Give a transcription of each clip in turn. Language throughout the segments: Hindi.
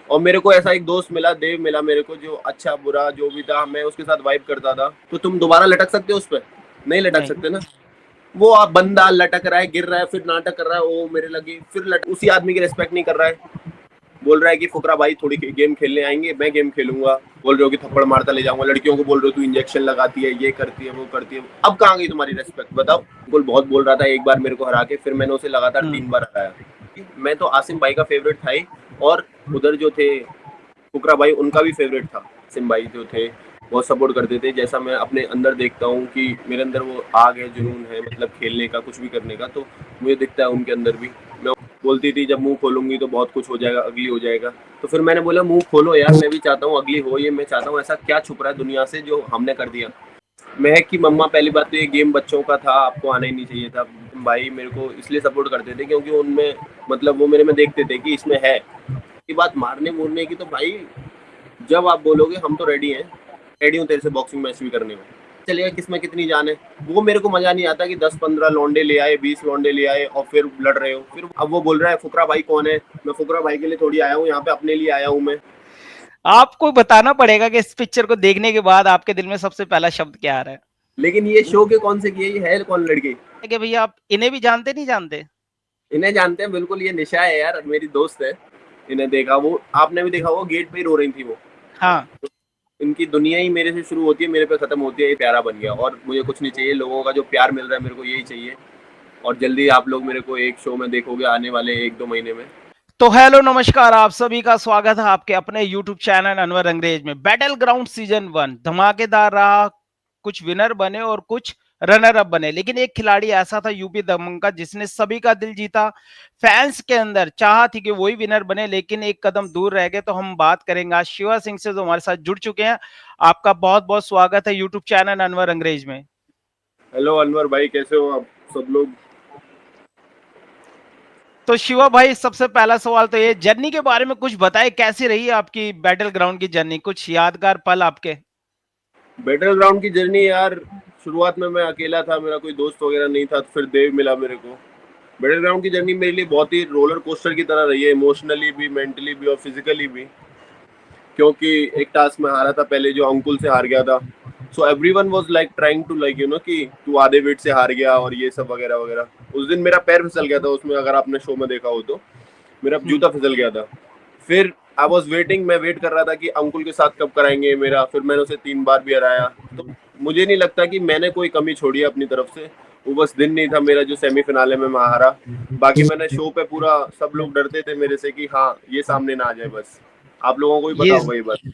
और मेरे को ऐसा एक दोस्त मिला, देव मिला मेरे को, जो अच्छा बुरा जो भी था मैं उसके साथ वाइब करता था। तो तुम दोबारा लटक सकते हो उस पर? नहीं लटक नहीं। सकते ना। वो आप बंदा लटक रहा है, गिर रहा है, फिर नाटक कर रहा है, ओ मेरे लगी, फिर उसी आदमी की रिस्पेक्ट नहीं कर रहा है। बोल रहा है कि फुकरा भाई थोड़ी गेम खेलने आएंगे, मैं गेम खेलूंगा। बोल रहे हो कि थप्पड़ मारता ले जाऊंगा, लड़कियों को बोल रहे हो तू इंजेक्शन लगाती है, ये करती है, वो करती है। अब कहाँ गई तुम्हारी रेस्पेक्ट बताओ? बोल बहुत बोल रहा था, एक बार मेरे को हरा के फिर मैंने उसे लगातार 3 बार हराया। मैं तो आसिम भाई का फेवरेट था ही, और उधर जो थे फुकरा भाई उनका भी फेवरेट था। आसिम भाई जो थे बहुत सपोर्ट करते थे, जैसा मैं अपने अंदर देखता हूँ कि मेरे अंदर वो आग है, जुनून है, मतलब खेलने का, कुछ भी करने का, तो मुझे दिखता है उनके अंदर भी। मैं बोलती थी जब मुंह खोलूंगी तो बहुत कुछ हो जाएगा, अगली हो जाएगा। तो फिर मैंने बोला मुंह खोलो यार, मैं भी चाहता हूँ अगली हो, ये मैं चाहता हूँ। ऐसा क्या छुप रहा है दुनिया से जो हमने कर दिया? महक की मम्मा, पहली बात तो ये गेम बच्चों का था, आपको आना ही नहीं चाहिए था। भाई मेरे को इसलिए सपोर्ट करते थे क्योंकि उनमें, मतलब वो मेरे में देखते थे कि इसमें है। की बात मारने मूरने की, तो भाई जब आप बोलोगे हम तो रेडी हैं, रेडी हूँ तेरे से बॉक्सिंग मैच भी करने में, चलिए किसमें कितनी जान है। वो मेरे को मजा नहीं आता कि 10-15 लौंडे ले आए, 20 लौंडे ले आए और फिर लड़ रहे हो। फिर अब वो बोल रहा है फुकरा भाई कौन है? मैं फुकरा भाई के लिए थोड़ी आया हूँ यहाँ पे, अपने लिए आया हूँ मैं। आपको बताना पड़ेगा कि इस पिक्चर को देखने के बाद आपके दिल में सबसे पहला शब्द क्या आ रहा है। लेकिन ये शो के कौन से किए, ये है कौन लड़की? कि भैया आप इन्हें भी जानते नहीं जानते? इन्हें जानते हैं बिल्कुल, ये निशा है यार, मेरी दोस्त है। इन्हें देखा, वो आपने भी देखा, वो गेट पे ही रो रही थी वो। हाँ। इनकी दुनिया ही मेरे से शुरू होती है, मेरे पे खत्म होती है, ये प्यारा बन गया। और मुझे कुछ नहीं चाहिए, लोगों का जो प्यार मिल रहा है मेरे को यही चाहिए। और जल्दी आप लोग मेरे को एक शो में देखोगे आने वाले 1-2 महीने में। तो हेलो नमस्कार, आप सभी का स्वागत है आपके अपने यूट्यूब चैनल अनवर अंग्रेज में। बैटल ग्राउंड सीजन 1 धमाकेदार रहा। कुछ विनर बने और कुछ रनर अप बने, लेकिन एक खिलाड़ी ऐसा था यूपी दबंग का जिसने सभी का दिल जीता। फैंस के अंदर चाह थी कि वही विनर बने, लेकिन एक कदम दूर रह गए। तो हम बात करेंगे आज शिवा सिंह से, जो हमारे साथ जुड़ चुके हैं। आपका बहुत बहुत स्वागत है यूट्यूब चैनल अनवर अंग्रेज में। हेलो अनवर भाई, कैसे हो आप सब लोग? तो शिवा भाई, सबसे पहला सवाल तो ये, जर्नी के बारे में कुछ बताएं, कैसी रही आपकी बैटल ग्राउंड की जर्नी? कुछ यादगार पल आपके? बैटल ग्राउंड की जर्नी यार, शुरुआत में मैं अकेला था, मेरा कोई दोस्त वगैरह नहीं था, तो फिर देव मिला मेरे को। बैटल ग्राउंड की जर्नी मेरे लिए बहुत ही रोलर कोस्टर की तरह रही है, इमोशनली भी, मेंटली भी और फिजिकली भी। क्योंकि एक टास्क में हारा था पहले, जो अंकुल से हार गया था। So everyone was like trying to like कि तू आधे वेट से हार गया और ये सब वगैरह वगैरह। उस दिन मेरा पैर फिसल गया था उसमें, अगर आपने शो में देखा हो तो मेरा जूता फिसल गया था। फिर आई वॉज वेटिंग, मैं वेट कर रहा था कि अंकुल के साथ कब कराएंगे मेरा। फिर मैंने उसे 3 बार भी हराया। तो मुझे नहीं लगता कि मैंने कोई कमी छोड़ी है अपनी तरफ से। वो बस दिन नहीं था मेरा जो सेमीफिनाले में मैं हारा। बाकी मैंने शो पे पूरा, सब लोग डरते थे मेरे से कि हाँ ये सामने ना आ जाए बस। आप लोगों को भी पता ये होगा ये बात।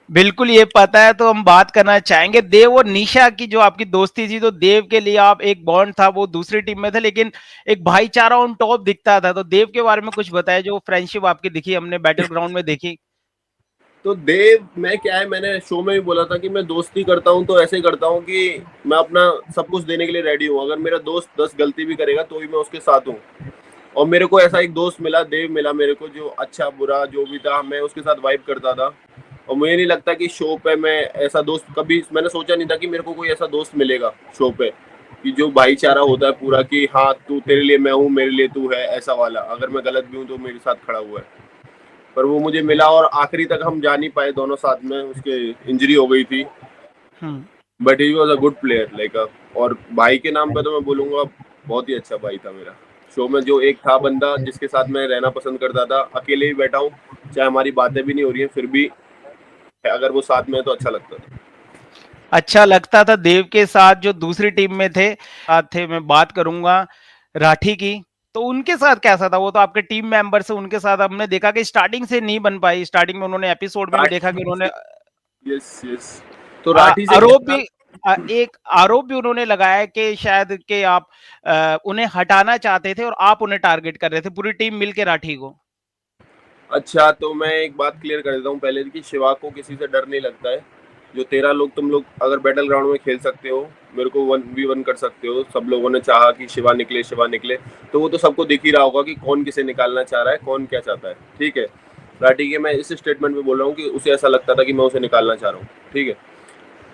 बिल्कुल ये पता है। तो हम बात करना चाहेंगे देव और निशा की, जो आपकी दोस्ती थी। तो देव के लिए आप, एक बॉन्ड था, वो दूसरी टीम में थे, लेकिन एक भाईचारा ऑन टॉप दिखता था। तो देव के बारे में कुछ बताया, जो फ्रेंडशिप आपकी दिखी, हमने बैटल ग्राउंड में देखी। तो देव, मैं क्या है, मैंने शो में भी बोला था कि मैं दोस्ती करता हूँ तो ऐसे ही करता हूँ कि मैं अपना सब कुछ देने के लिए रेडी हूँ। अगर मेरा दोस्त 10 गलती भी करेगा तो भी मैं उसके साथ हूँ। और मेरे को ऐसा एक दोस्त मिला, देव मिला मेरे को, जो अच्छा बुरा जो भी था मैं उसके साथ वाइब करता था। और मुझे नहीं लगता कि शो पे मैं ऐसा दोस्त, कभी मैंने सोचा नहीं था कि मेरे को कोई ऐसा दोस्त मिलेगा शो पे, कि जो भाईचारा होता है पूरा, कि हाँ तू, तेरे लिए मैं हूँ, मेरे लिए तू है, ऐसा वाला। अगर मैं गलत भी हूँ तो मेरे साथ खड़ा हुआ है। पर वो मुझे मिला और आखिरी तक हम जा नहीं पाए दोनों साथ में, उसके इंजरी हो गई थी। Hmm. But he was a good player like. और भाई के नाम पे तो मैं बोलूंगा बहुत ही अच्छा भाई था मेरा। शो में जो एक था बंदा जिसके साथ मैं रहना पसंद करता था, अकेले भी बैठा हूँ, चाहे हमारी बातें भी नहीं हो रही हैं, फिर भी अगर वो साथ में है तो अच्छा लगता था। अच्छा लगता था। देव के साथ जो दूसरी टीम में थे, मैं बात करूंगा राठी की। तो उनके साथ कैसा था? वो तो आपके टीम मेंबर से, उनके साथ हमने देखा कि स्टार्टिंग से नहीं बन पाई। स्टार्टिंग में उन्होंने, एपिसोड में भी देखा कि राठी उन्होंने से, यस यस, तो राठी से क्या आरोप था? भी, एक आरोप भी उन्होंने लगाया कि शायद कि आप उन्हें हटाना चाहते थे और आप उन्हें टारगेट कर रहे थे, पूरी टीम मिलके राठी को। अच्छा, तो मैं एक बात क्लियर कर देता हूँ पहले कि शिवा को किसी से डर नहीं लगता है। जो 13 लोग, तुम लोग अगर बैटल ग्राउंड में खेल सकते हो, मेरे को 1v1 कर सकते हो, सब लोगों ने चाहा कि शिवा निकले, शिवा निकले, तो वो तो सबको दिख ही रहा होगा कि कौन किसे निकालना चाह रहा है, कौन क्या चाहता है। ठीक है, राठी के मैं इस स्टेटमेंट में बोल रहा हूँ कि उसे ऐसा लगता था कि मैं उसे निकालना चाह रहा हूँ। ठीक है।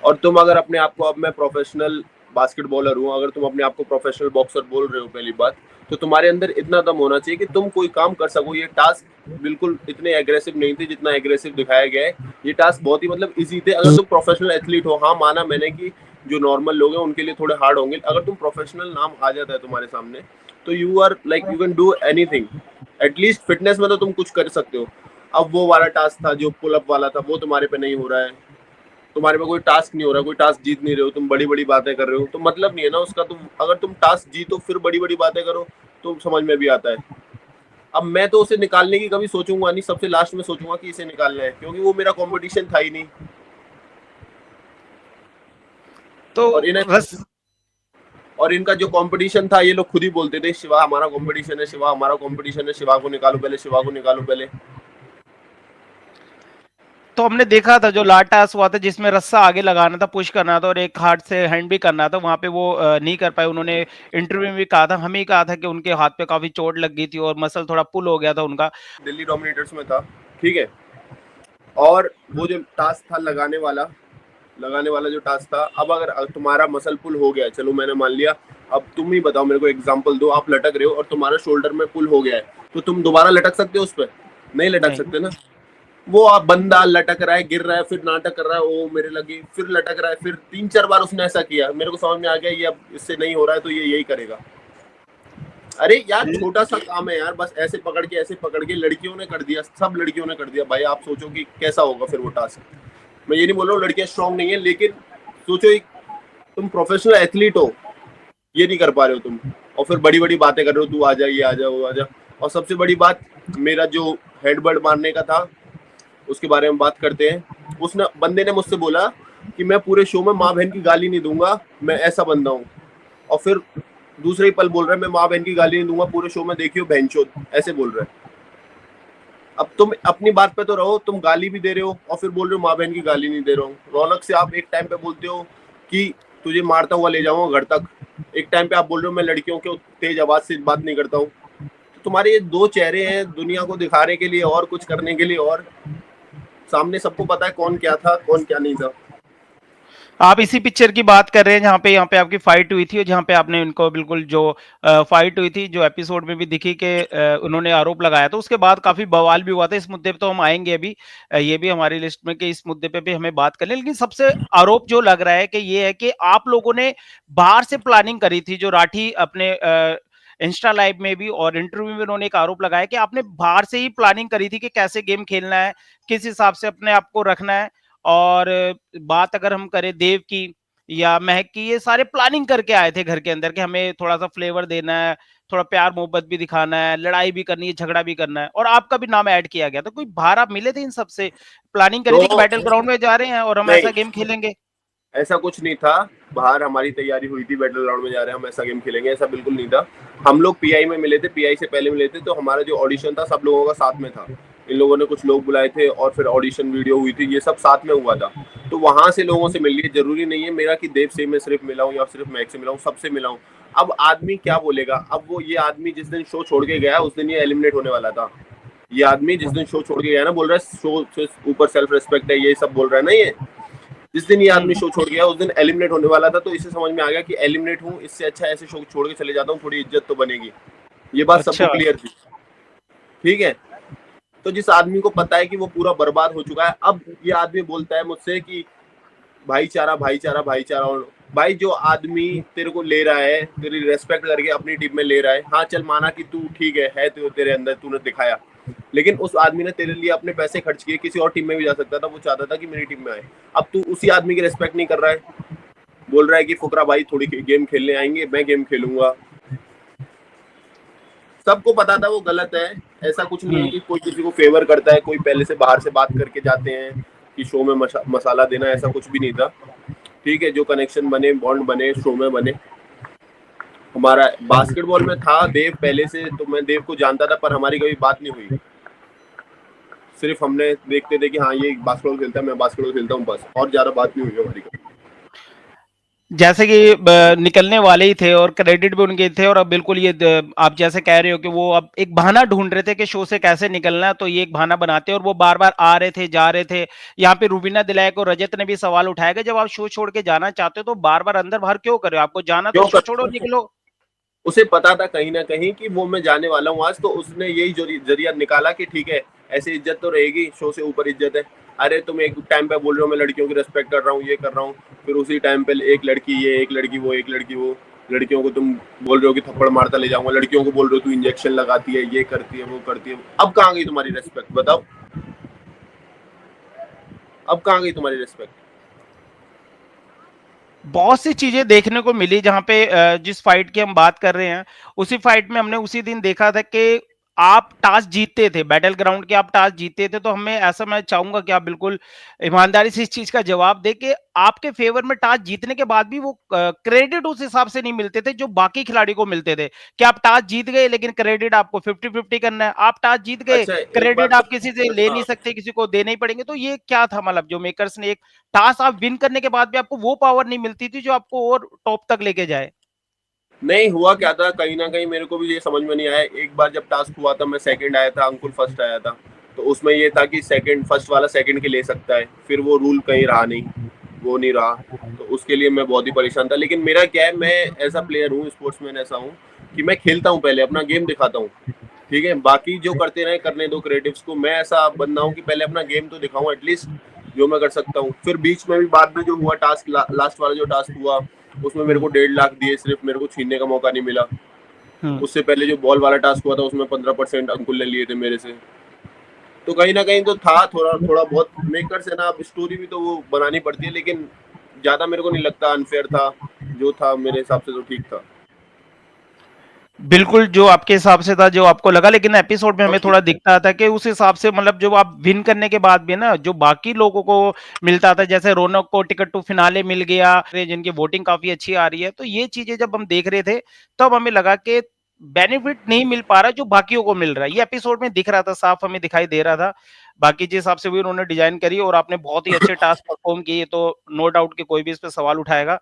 और तुम अगर अपने आप को, अब मैं प्रोफेशनल बास्केटबॉलर हूँ, अगर तुम अपने आप को प्रोफेशनल बॉक्सर बोल रहे हो पहली बात, तो तुम्हारे अंदर इतना दम होना चाहिए कि तुम कोई काम कर सको। ये टास्क बिल्कुल इतने एग्रेसिव नहीं थे जितना एग्रेसिव दिखाया गया है। ये टास्क बहुत ही मतलब इजी थे अगर तुम प्रोफेशनल एथलीट हो। हाँ, माना मैंने कि जो नॉर्मल लोग हैं उनके लिए थोड़े हार्ड होंगे। अगर तुम प्रोफेशनल नाम आ जाता है तुम्हारे सामने तो you are like you can do anything. At least fitness में तो तुम कुछ कर सकते हो। अब वो वाला टास्क था जो पुल अप वाला था, वो तुम्हारे पे नहीं हो रहा है। तुम्हारे पे कोई टास्क नहीं हो रहा, कोई टास्क जीत नहीं रहे हो, तुम बड़ी बड़ी बातें कर रहे हो, तो मतलब नहीं है ना उसका। तुम अगर तुम टास्क जीतो फिर बड़ी बड़ी बातें करो तो समझ में भी आता है। अब मैं तो उसे निकालने की कभी सोचूंगा नहीं, सबसे लास्ट में सोचूंगा कि इसे निकालना है, क्योंकि वो मेरा कंपटीशन था ही नहीं। तो और इन्हें रस और इनका जो कंपटीशन था, ये लोग खुद ही बोलते थे शिवा हमारा कंपटीशन है, शिवा हमारा कंपटीशन है, शिवा को निकालो पहले, शिवा को निकालो पहले। तो हमने देखा था जो लास्ट टास्क हुआ था जिसमें रस्सा आगे लगाना था, पुश करना था और एक हाथ से हैंड भी करना था, वहां पे वो नहीं कर पाए। उन्होंने इंटरव्यू में भी कहा था, हमें ही कहा था कि उनके हाथ पे काफी चोट लग गई थी और मसल थोड़ा पुल हो गया था उनका। दिल्ली डोमिनेटर्स में था, ठीक है। और वो जो टास्क था लगाने वाला जो टास्क था, अब अगर तुम्हारा मसल पुल हो गया, चलो मैंने मान लिया। अब तुम ही बताओ, मेरे को एग्जांपल दो। आप लटक रहे हो और तुम्हारा शोल्डर में पुल हो गया है, तो तुम दोबारा लटक सकते हो उस पर? नहीं लटक नहीं। सकते ना। वो आप बंदा लटक रहा है, गिर रहा है, फिर नाटक कर रहा है, ओ मेरे लगी, फिर लटक रहा है, फिर 3-4 बार उसने ऐसा किया। मेरे को समझ में आ गया ये अब इससे नहीं हो रहा है तो ये यही करेगा। अरे यार छोटा सा काम है यार, बस ऐसे पकड़ के लड़कियों ने कर दिया, सब लड़कियों ने कर दिया भाई। आप सोचो कि कैसा होगा फिर वो टास्क। मैं ये नहीं बोल रहा हूँ लड़कियां स्ट्रांग नहीं है, लेकिन सोचो एक तुम प्रोफेशनल एथलीट हो, ये नहीं कर पा रहे हो तुम, और फिर बड़ी बड़ी बातें कर रहे हो, तू आ जा, ये आ जा, वो आ जा। और सबसे बड़ी बात, मेरा जो हेडबड मारने का था उसके बारे में बात करते हैं। उसने बंदे ने मुझसे बोला कि मैं पूरे शो में माँ बहन की गाली नहीं दूंगा, मैं ऐसा बंदा हूँ। और फिर दूसरे ही पल बोल रहा है मैं माँ बहन की गाली नहीं दूंगा पूरे शो में, देखियो बहनचोद, ऐसे बोल रहा है। अब तुम अपनी बात पे तो रहो, तुम गाली भी दे रहे हो और फिर बोल रहे हो माँ बहन की गाली नहीं दे रहा हूँ। रौनक से आप एक टाइम पे बोलते हो कि तुझे मारता हुआ ले जाऊंगा घर तक, एक टाइम पे आप बोल रहे हो मैं लड़कियों के तेज आवाज से बात नहीं करता हूँ। तो तुम्हारे ये दो चेहरे हैं दुनिया को दिखाने के लिए और कुछ करने के लिए, और सामने सबको पता है कौन क्या था कौन क्या नहीं था। आप इसी पिक्चर की बात कर रहे हैं जहाँ पे यहाँ पे आपकी फाइट हुई थी और जहाँ पे आपने उनको बिल्कुल जो फाइट हुई थी जो एपिसोड में भी दिखी कि उन्होंने आरोप लगाया था, उसके बाद काफी बवाल भी हुआ था। इस मुद्दे पे तो हम आएंगे अभी, ये भी हमारी लिस्ट में कि इस मुद्दे पे भी हमें बात करनी है। लेकिन सबसे आरोप जो लग रहा है कि ये है कि आप लोगों ने बाहर से प्लानिंग करी थी। जो राठी अपने इंस्टा लाइव में भी और इंटरव्यू में उन्होंने एक आरोप लगाया कि आपने बाहर से ही प्लानिंग करी थी कि कैसे गेम खेलना है, किस हिसाब से अपने आप को रखना है। और बात अगर हम करें देव की या महक की, ये सारे प्लानिंग करके आए थे घर के अंदर कि हमें थोड़ा सा फ्लेवर देना है, थोड़ा प्यार मोहब्बत भी दिखाना है, लड़ाई भी करनी है, झगड़ा भी करना है, और आपका भी नाम ऐड किया गया। तो कोई बाहर आप मिले थे इन सबसे, प्लानिंग करी थी कि तो बैटल ग्राउंड में जा रहे हैं और हम नहीं, ऐसा गेम खेलेंगे? ऐसा कुछ नहीं था। बाहर हमारी तैयारी हुई थी, बैटल ग्राउंड में जा रहे हैं हम ऐसा गेम खेलेंगे, ऐसा बिल्कुल नहीं था। हम लोग पीआई में मिले थे, पीआई से पहले मिले थे, तो हमारा जो ऑडिशन था सब लोगों का साथ में था। इन लोगों ने कुछ लोग बुलाए थे और फिर ऑडिशन वीडियो हुई थी, ये सब साथ में हुआ था। तो वहां से लोगों से मिल लिए, जरूरी नहीं है मेरा कि देव से मैं सिर्फ मिला हूँ या सिर्फ मैक से मिला हूँ, सबसे मिला हूँ। अब आदमी क्या बोलेगा, अब वो ये आदमी जिस दिन शो छोड़ के गया उस दिन ये एलिमिनेट होने वाला था। ये आदमी जिस दिन शो छोड़ के गया ना, बोल रहा है शो से ऊपर सेल्फ रिस्पेक्ट है, ये सब बोल रहा है ना। ये जिस दिन ये आदमी शो छोड़ गया उस दिन एलिमिनेट होने वाला था, तो इसे समझ में आ गया कि एलिमिनेट हूँ, इससे अच्छा ऐसे शो छोड़ के चले जाता हूँ, थोड़ी इज्जत तो बनेगी। ये बात सबको अच्छा। क्लियर थी, ठीक है। तो जिस आदमी को पता है कि वो पूरा बर्बाद हो चुका है, अब ये आदमी बोलता है मुझसे कि भाईचारा भाईचारा भाईचारा। और भाई जो आदमी तेरे को ले रहा है, तेरी रेस्पेक्ट करके अपनी टीम में ले रहा है, हाँ चल माना कि तू ठीक है तो तेरे अंदर तूने दिखाया, लेकिन उस आदमी ने तेरे लिए अपने पैसे खर्च किए, किसी और टीम में भी जा सकता था, वो चाहता था कि मेरी टीम में आए। अब तू उसी आदमी की रेस्पेक्ट नहीं कर रहा है, बोल रहा है कि फुकरा भाई थोड़ी गेम खेलने आएंगे, मैं गेम खेलूंगा। सबको पता था वो गलत है। ऐसा कुछ नहीं है कि कोई किसी को फेवर करता है, कोई पहले से बाहर से बात करके जाते हैं कि शो में मसाला देना, ऐसा कुछ भी नहीं था। ठीक है, जो कनेक्शन बने, बॉन्ड बने, शो में बने। हमारा बास्केटबॉल में था देव पहले से, तो मैं देव को जानता था, पर हमारी कभी बात नहीं हुई। सिर्फ हमने देखते थे कि हाँ ये बास्केटबॉल खेलता है, मैं बास्केटबॉल खेलता हूँ, बस, और ज्यादा बात नहीं हुई हमारी कभी। जैसे कि निकलने वाले ही थे और क्रेडिट भी उनके थे, और अब बिल्कुल ये आप जैसे कह रहे हो कि वो अब एक बहाना ढूंढ रहे थे कि शो से कैसे निकलना है, तो ये एक बहाना बनाते और वो बार बार आ रहे थे जा रहे थे। यहाँ पे रूबीना दिलायक और रजत ने भी सवाल उठाया कि जब आप शो छोड़ के जाना चाहते हो तो बार बार अंदर बाहर क्यों कर रहे हो, आपको जाना तो क्यों शो कर छोड़ो निकलो। उसे पता था कहीं ना कहीं कि वो मैं जाने वाला हूँ आज, तो उसने यही जरिया निकाला कि ठीक है ऐसे इज्जत तो रहेगी, शो से ऊपर इज्जत है। अरे तुम एक टाइम पे बोल रहे हो मैं लड़कियों की रिस्पेक्ट कर रहा हूँ, ये कर रहा हूँ, फिर उसी टाइम पे एक लड़की ये, एक लड़की वो, एक लड़की वो, लड़कियों को तुम बोल रहे हो कि थप्पड़ मारता ले जाऊंगा, लड़कियों को बोल रहे हो तू इंजेक्शन लगाती है, ये करती है, वो करती है। अब कहाँ गई तुम्हारी रिस्पेक्ट बताओ, अब कहाँ गई तुम्हारी रिस्पेक्ट? बहुत सी चीजें देखने को मिली जहां पे जिस फाइट की हम बात कर रहे हैं, उसी फाइट में हमने उसी दिन देखा था कि आप टास्क जीतते थे, बैटल ग्राउंड के आप टास्क जीतते थे। तो हमें ऐसा, मैं चाहूंगा कि आप बिल्कुल ईमानदारी से इस चीज का जवाब दे कि आपके फेवर में टास्क जीतने के बाद भी वो क्रेडिट उस हिसाब से नहीं मिलते थे जो बाकी खिलाड़ी को मिलते थे। कि आप टास्क जीत गए लेकिन क्रेडिट आपको 50-50 करना है, आप टास्क जीत गए, अच्छा एक क्रेडिट बात आप किसी से ले नहीं हाँ, सकते, किसी को देने ही पड़ेंगे। तो ये क्या था, मतलब जो मेकर्स ने एक टास्क आप विन करने के बाद भी आपको वो पावर नहीं मिलती थी जो आपको और टॉप तक लेके जाए? नहीं हुआ क्या था कहीं ना कहीं मेरे को भी ये समझ में नहीं आया। एक बार जब टास्क हुआ था मैं सेकंड आया था, अंकुल फर्स्ट आया था, तो उसमें ये था कि सेकंड फर्स्ट वाला सेकंड के ले सकता है, फिर वो रूल कहीं रहा नहीं, वो नहीं रहा, तो उसके लिए मैं बहुत ही परेशान था। लेकिन मेरा क्या है, मैं ऐसा प्लेयर हूँ, स्पोर्ट्समैन ऐसा हूँ कि मैं खेलता हूँ, पहले अपना गेम दिखाता हूँ, ठीक है, बाकी जो करते रहे करने दो क्रिएटिव्स को। मैं ऐसा बंदा हूँ कि पहले अपना गेम तो दिखाऊं एटलीस्ट, जो मैं कर सकता हूँ। फिर बीच में भी बाद में जो हुआ टास्क लास्ट वाला जो टास्क हुआ, उसमें मेरे को 1.5 लाख दिए, सिर्फ मेरे को छीनने का मौका नहीं मिला। हम्म। उससे पहले जो बॉल वाला टास्क हुआ था उसमें 15% अंकुल ने लिए थे मेरे से। तो कहीं ना कहीं तो था थोड़ा थोड़ा बहुत, मेकर्स है ना, अब स्टोरी भी तो वो बनानी पड़ती है, लेकिन ज्यादा मेरे को नहीं लगता अनफेयर था, जो था मेरे हिसाब से तो ठीक था। बिल्कुल, जो आपके हिसाब से था, जो आपको लगा, लेकिन एपिसोड में हमें थोड़ा दिखता था कि उस हिसाब से, मतलब जो आप विन करने के बाद भी ना जो बाकी लोगों को मिलता था, जैसे रौनक को टिकट टू फिनाले मिल गया, जिनकी वोटिंग काफी अच्छी आ रही है। तो ये चीजें जब हम देख रहे थे तब हमें लगा कि बेनिफिट नहीं मिल पा रहा जो बाकियों को मिल रहा है। ये एपिसोड में दिख रहा था, साफ हमें दिखाई दे रहा था। बाकी जिस हिसाब से भी उन्होंने डिजाइन करी और आपने बहुत ही अच्छे टास्क परफॉर्म किए, तो नो डाउट कि कोई भी इस पे सवाल उठाएगा।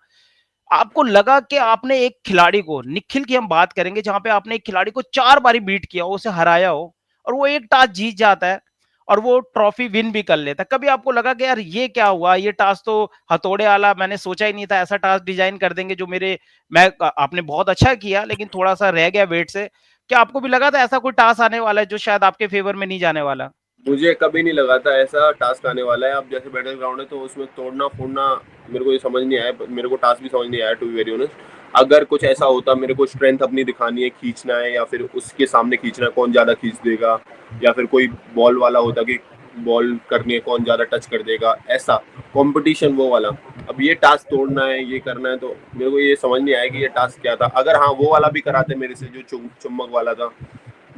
आपको लगा कि आपने एक खिलाड़ी को, निखिल की हम बात करेंगे, जहां पे आपने एक खिलाड़ी को 4 बारी बीट किया हो, उसे हराया हो, और वो एक टास्क जीत जाता है और वो ट्रॉफी विन भी कर लेता है। कभी आपको लगा कि यार ये क्या हुआ, ये टास्क तो हथौड़े वाला, मैंने सोचा ही नहीं था ऐसा टास्क डिजाइन कर देंगे जो मेरे, मैं, आपने बहुत अच्छा किया लेकिन थोड़ा सा रह गया वेट से। क्या आपको भी लगा था ऐसा कोई टास्क आने वाला है जो शायद आपके फेवर में नहीं जाने वाला? मुझे कभी नहीं लगा था ऐसा टास्क आने वाला है। अब जैसे बैटल ग्राउंड है तो उसमें तोड़ना फोड़ना मेरे को ये समझ नहीं आया, मेरे को टास्क भी समझ नहीं आया टू बी वेरी ऑनेस्ट। अगर कुछ ऐसा होता, मेरे को स्ट्रेंथ अपनी दिखानी है, खींचना है, या फिर उसके सामने खींचना है कौन ज्यादा खींच देगा, या फिर कोई बॉल वाला होता कि बॉल करनी है कौन ज्यादा टच कर देगा, ऐसा कंपटीशन वो वाला। अब ये टास्क तोड़ना है, ये करना है, तो मेरे को ये समझ नहीं आया कि ये टास्क क्या था। अगर हाँ वो वाला भी कराते मेरे से, जो चुम्बक वाला था,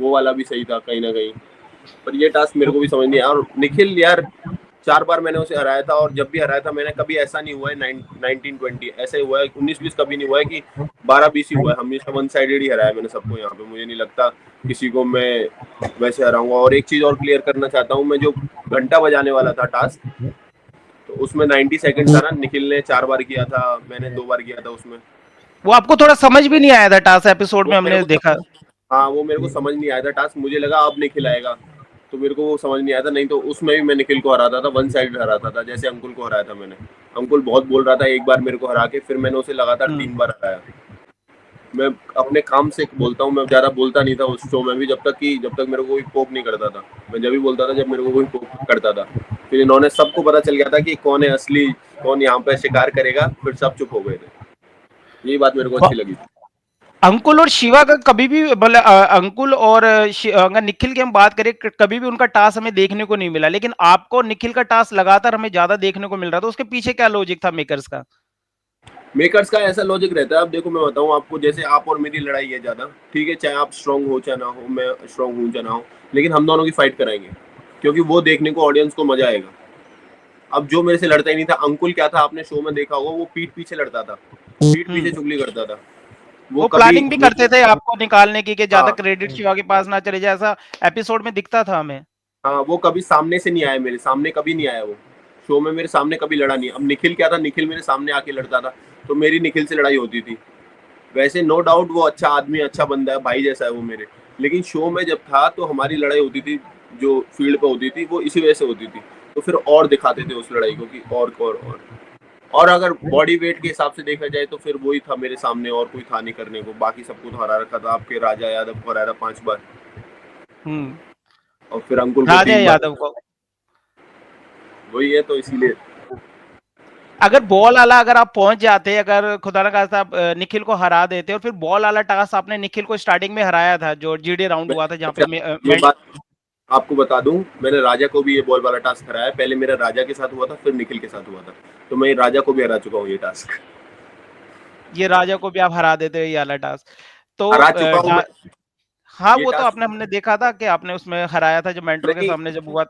वो वाला भी सही था कहीं ना कहीं। पर ये टास्क मेरे को भी समझ नहीं आया। और निखिल यार 4 बार मैंने उसे हराया था, और जब भी हराया था मैंने, कभी ऐसा नहीं हुआ है 19-20 ऐसे हुआ है, 19-20 कभी नहीं हुआ है कि 12-20 ही हुआ है। हमेशा वन साइडेड ही हराया मैंने सबको यहाँ पे। मुझे नहीं लगता किसी को मैं वैसे हराऊंगा। और एक चीज और क्लियर करना चाहता हूँ, मैं जो घंटा बजाने वाला था टास्क, तो उसमें 90 सेकंड था ना, निखिल ने 4 बार किया था, मैंने 2 बार किया था उसमें। वो आपको थोड़ा समझ भी नहीं आया था टास्क, एपिसोड वो में मेरे हमने को देखा। हाँ वो मेरे को समझ नहीं आया था टास्क, मुझे लगा अब निखिल आएगा, तो मेरे को वो समझ नहीं आया था। नहीं तो उसमें भी मैं निखिल को हराता था, वन साइड हराता था, जैसे अंकुल को हराया था मैंने। अंकुल बहुत बोल रहा था एक बार मेरे को हरा के, फिर मैंने उसे लगातार हम्म। 3 बार हराया। मैं अपने काम से बोलता हूँ, मैं ज्यादा बोलता नहीं था उस शो में भी, जब तक मेरे को कोई पोक नहीं करता था। मैं जब भी बोलता था जब मेरे को कोई पोक करता था। फिर इन्होंने, सबको पता चल गया था कि कौन है असली, कौन यहाँ पे शिकार करेगा, फिर सब चुप हो गए थे। यही बात मेरे को अच्छी लगी थी। अंकुल और शिवा का कभी भी, मतलब अंकुल और अगर निखिल की हम बात करें, कभी भी उनका टास्क हमें देखने को नहीं मिला, लेकिन आपको और निखिल का टास्क लगातार हमें ज्यादा देखने को मिल रहा था। उसके पीछे क्या लॉजिक था मेकर्स का? मेकर्स का ऐसा लॉजिक रहता है। अब देखो मैं बताऊं आपको, जैसे आप और मेरी लड़ाई है ज्यादा, ठीक है, चाहे आप स्ट्रांग हो चाहे ना हो, मैं स्ट्रांग हूं चाहे ना हो, लेकिन हम दोनों की फाइट कराएंगे, क्योंकि वो देखने को ऑडियंस को मजा आएगा। अब जो मेरे से लड़ता ही नहीं था, अंकुल क्या था आपने शो में देखा होगा, वो पीठ पीछे लड़ता था, पीठ पीछे हम्म। चुगली करता था। वो वो कभी प्लानिंग भी मेरे करते थे आपको निकालने की कि ज्यादा हाँ क्रेडिट शिवा के पास ना चले जाए, ऐसा एपिसोड में दिखता था हमें। हाँ, वो कभी सामने से नहीं आया, मेरे सामने कभी नहीं आया वो, शो में मेरे सामने कभी लड़ा नहीं। अब निखिल क्या था, निखिल मेरे सामने आके लड़ता था, तो मेरी निखिल से लड़ाई होती थी। वैसे नो डाउट वो अच्छा आदमी, अच्छा बंदा है, भाई जैसा है वो मेरे, लेकिन शो में जब था तो हमारी लड़ाई होती थी, जो फील्ड पे होती थी वो इसी वजह से होती थी। तो फिर और दिखाते थे उस लड़ाई को कि और। और अगर बॉडी वेट के हिसाब से देखा जाए तो फिर वही था मेरे सामने, और कोई था नहीं करने को, बाकी सबको तो हरा रखा था। आपके राजा यादव को हराया था 5 बार, हम्म। और फिर अंकुल को राजा 3 बार। यादव को वही है, तो इसीलिए। अगर बॉल आला अगर आप पहुंच जाते, अगर खुदा ना खास्ता आप निखिल को हरा देते, और फिर बॉल आला टास्क आपने निखिल को स्टार्टिंग में हराया था जो जीडी राउंड मैं हुआ था जहाँ पे अच्छा, ये बात आपको बता दूं, मैंने राजा को भी ये बॉल वाला टास्क कराया। पहले मेरा राजा के साथ हुआ था, फिर निखिल के साथ हुआ था, तो मैं राजा को भी हरा चुका हूँ ये टास्क। ये राजा को भी आप हरा देते हो ये वाला टास्क। तो हरा चुका हूँ मैं हाँ, ये वो तो टास्क। आपने हमने देखा था कि आपने उसमें हराया था जब मेंटोर के नहीं सामने जब हुआ।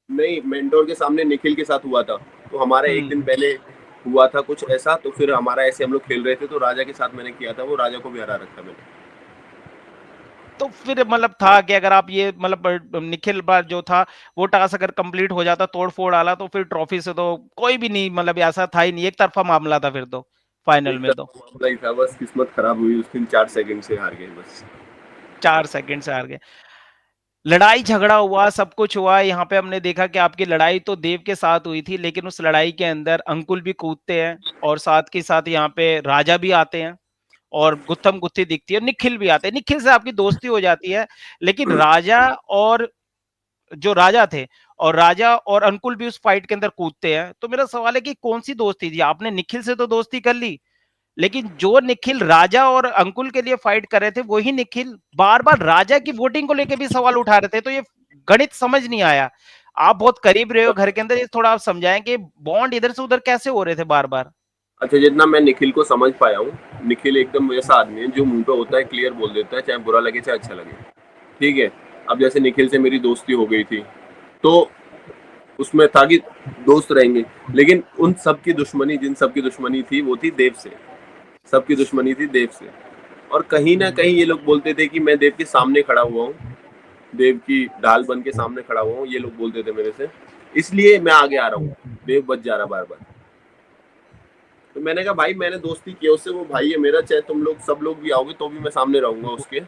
नहीं, मेंटोर के सामने निखिल के साथ हुआ था। तो हमारा एक दिन हम्म। पहले हुआ था कुछ ऐसा, तो फिर हमारा ऐसे हम लोग खेल रहे थे, तो राजा के साथ मैंने किया था, वो राजा को भी हरा रखा मैंने। तो फिर मतलब था कि अगर आप ये मतलब निखिल बार जो था वो टास्क अगर कंप्लीट हो जाता तोड़ फोड़ आला, तो फिर ट्रॉफी से तो कोई भी नहीं, मतलब ऐसा था ही नहीं, एक तरफा मामला था फिर तो फाइनल एक में तरफ तो। मामला ही था, बस किस्मत खराब हुई उस दिन, 4 सेकंड से हार गए बस। 4 सेकंड से हार गए। लड़ाई झगड़ा हुआ, सब कुछ हुआ। यहाँ पे हमने देखा कि आपकी लड़ाई तो देव के साथ हुई थी, लेकिन उस लड़ाई के अंदर अंकुल भी कूदते हैं, और साथ के साथ यहाँ पे राजा भी आते हैं, और गुत्थम गुत्थी दिखती है, निखिल भी आते हैं। निखिल से आपकी दोस्ती हो जाती है, लेकिन राजा और जो राजा थे और राजा और अंकुल भी उस फाइट के अंदर कूदते हैं। तो मेरा सवाल है कि कौन सी दोस्ती थी? आपने निखिल से तो दोस्ती कर ली, लेकिन जो निखिल राजा और अंकुल के लिए फाइट कर रहे थे, वही निखिल बार बार राजा की वोटिंग को लेकर भी सवाल उठा रहे थे। तो ये गणित समझ नहीं आया। आप बहुत करीब रहे हो घर के अंदर, ये थोड़ा आप समझाएं कि बॉन्ड इधर से उधर कैसे हो रहे थे बार बार। अच्छा, जितना मैं निखिल को समझ पाया हूँ, निखिल एकदम वैसा आदमी है जो मुंह पे होता है क्लियर बोल देता है, चाहे बुरा लगे चाहे अच्छा लगे। ठीक है। अब जैसे निखिल से मेरी दोस्ती हो गई थी, तो उसमें था कि दोस्त रहेंगे, लेकिन उन सब की दुश्मनी, जिन सब की दुश्मनी थी, वो थी देव से। सबकी दुश्मनी थी देव से। और कहीं ना हम्म। कहीं ये लोग बोलते थे कि मैं देव के सामने खड़ा हुआ हूँ, देव की ढाल बन के सामने खड़ा हुआ हूँ, ये लोग बोलते थे मेरे से, इसलिए मैं आगे आ रहा हूँ, देव बच जा रहा बार बार। तो मैंने कहा भाई, मैंने दोस्ती की उससे, वो भाई है मेरा, चाहे तुम लोग सब लोग भी आओगे तो भी मैं सामने रहूंगा उसके।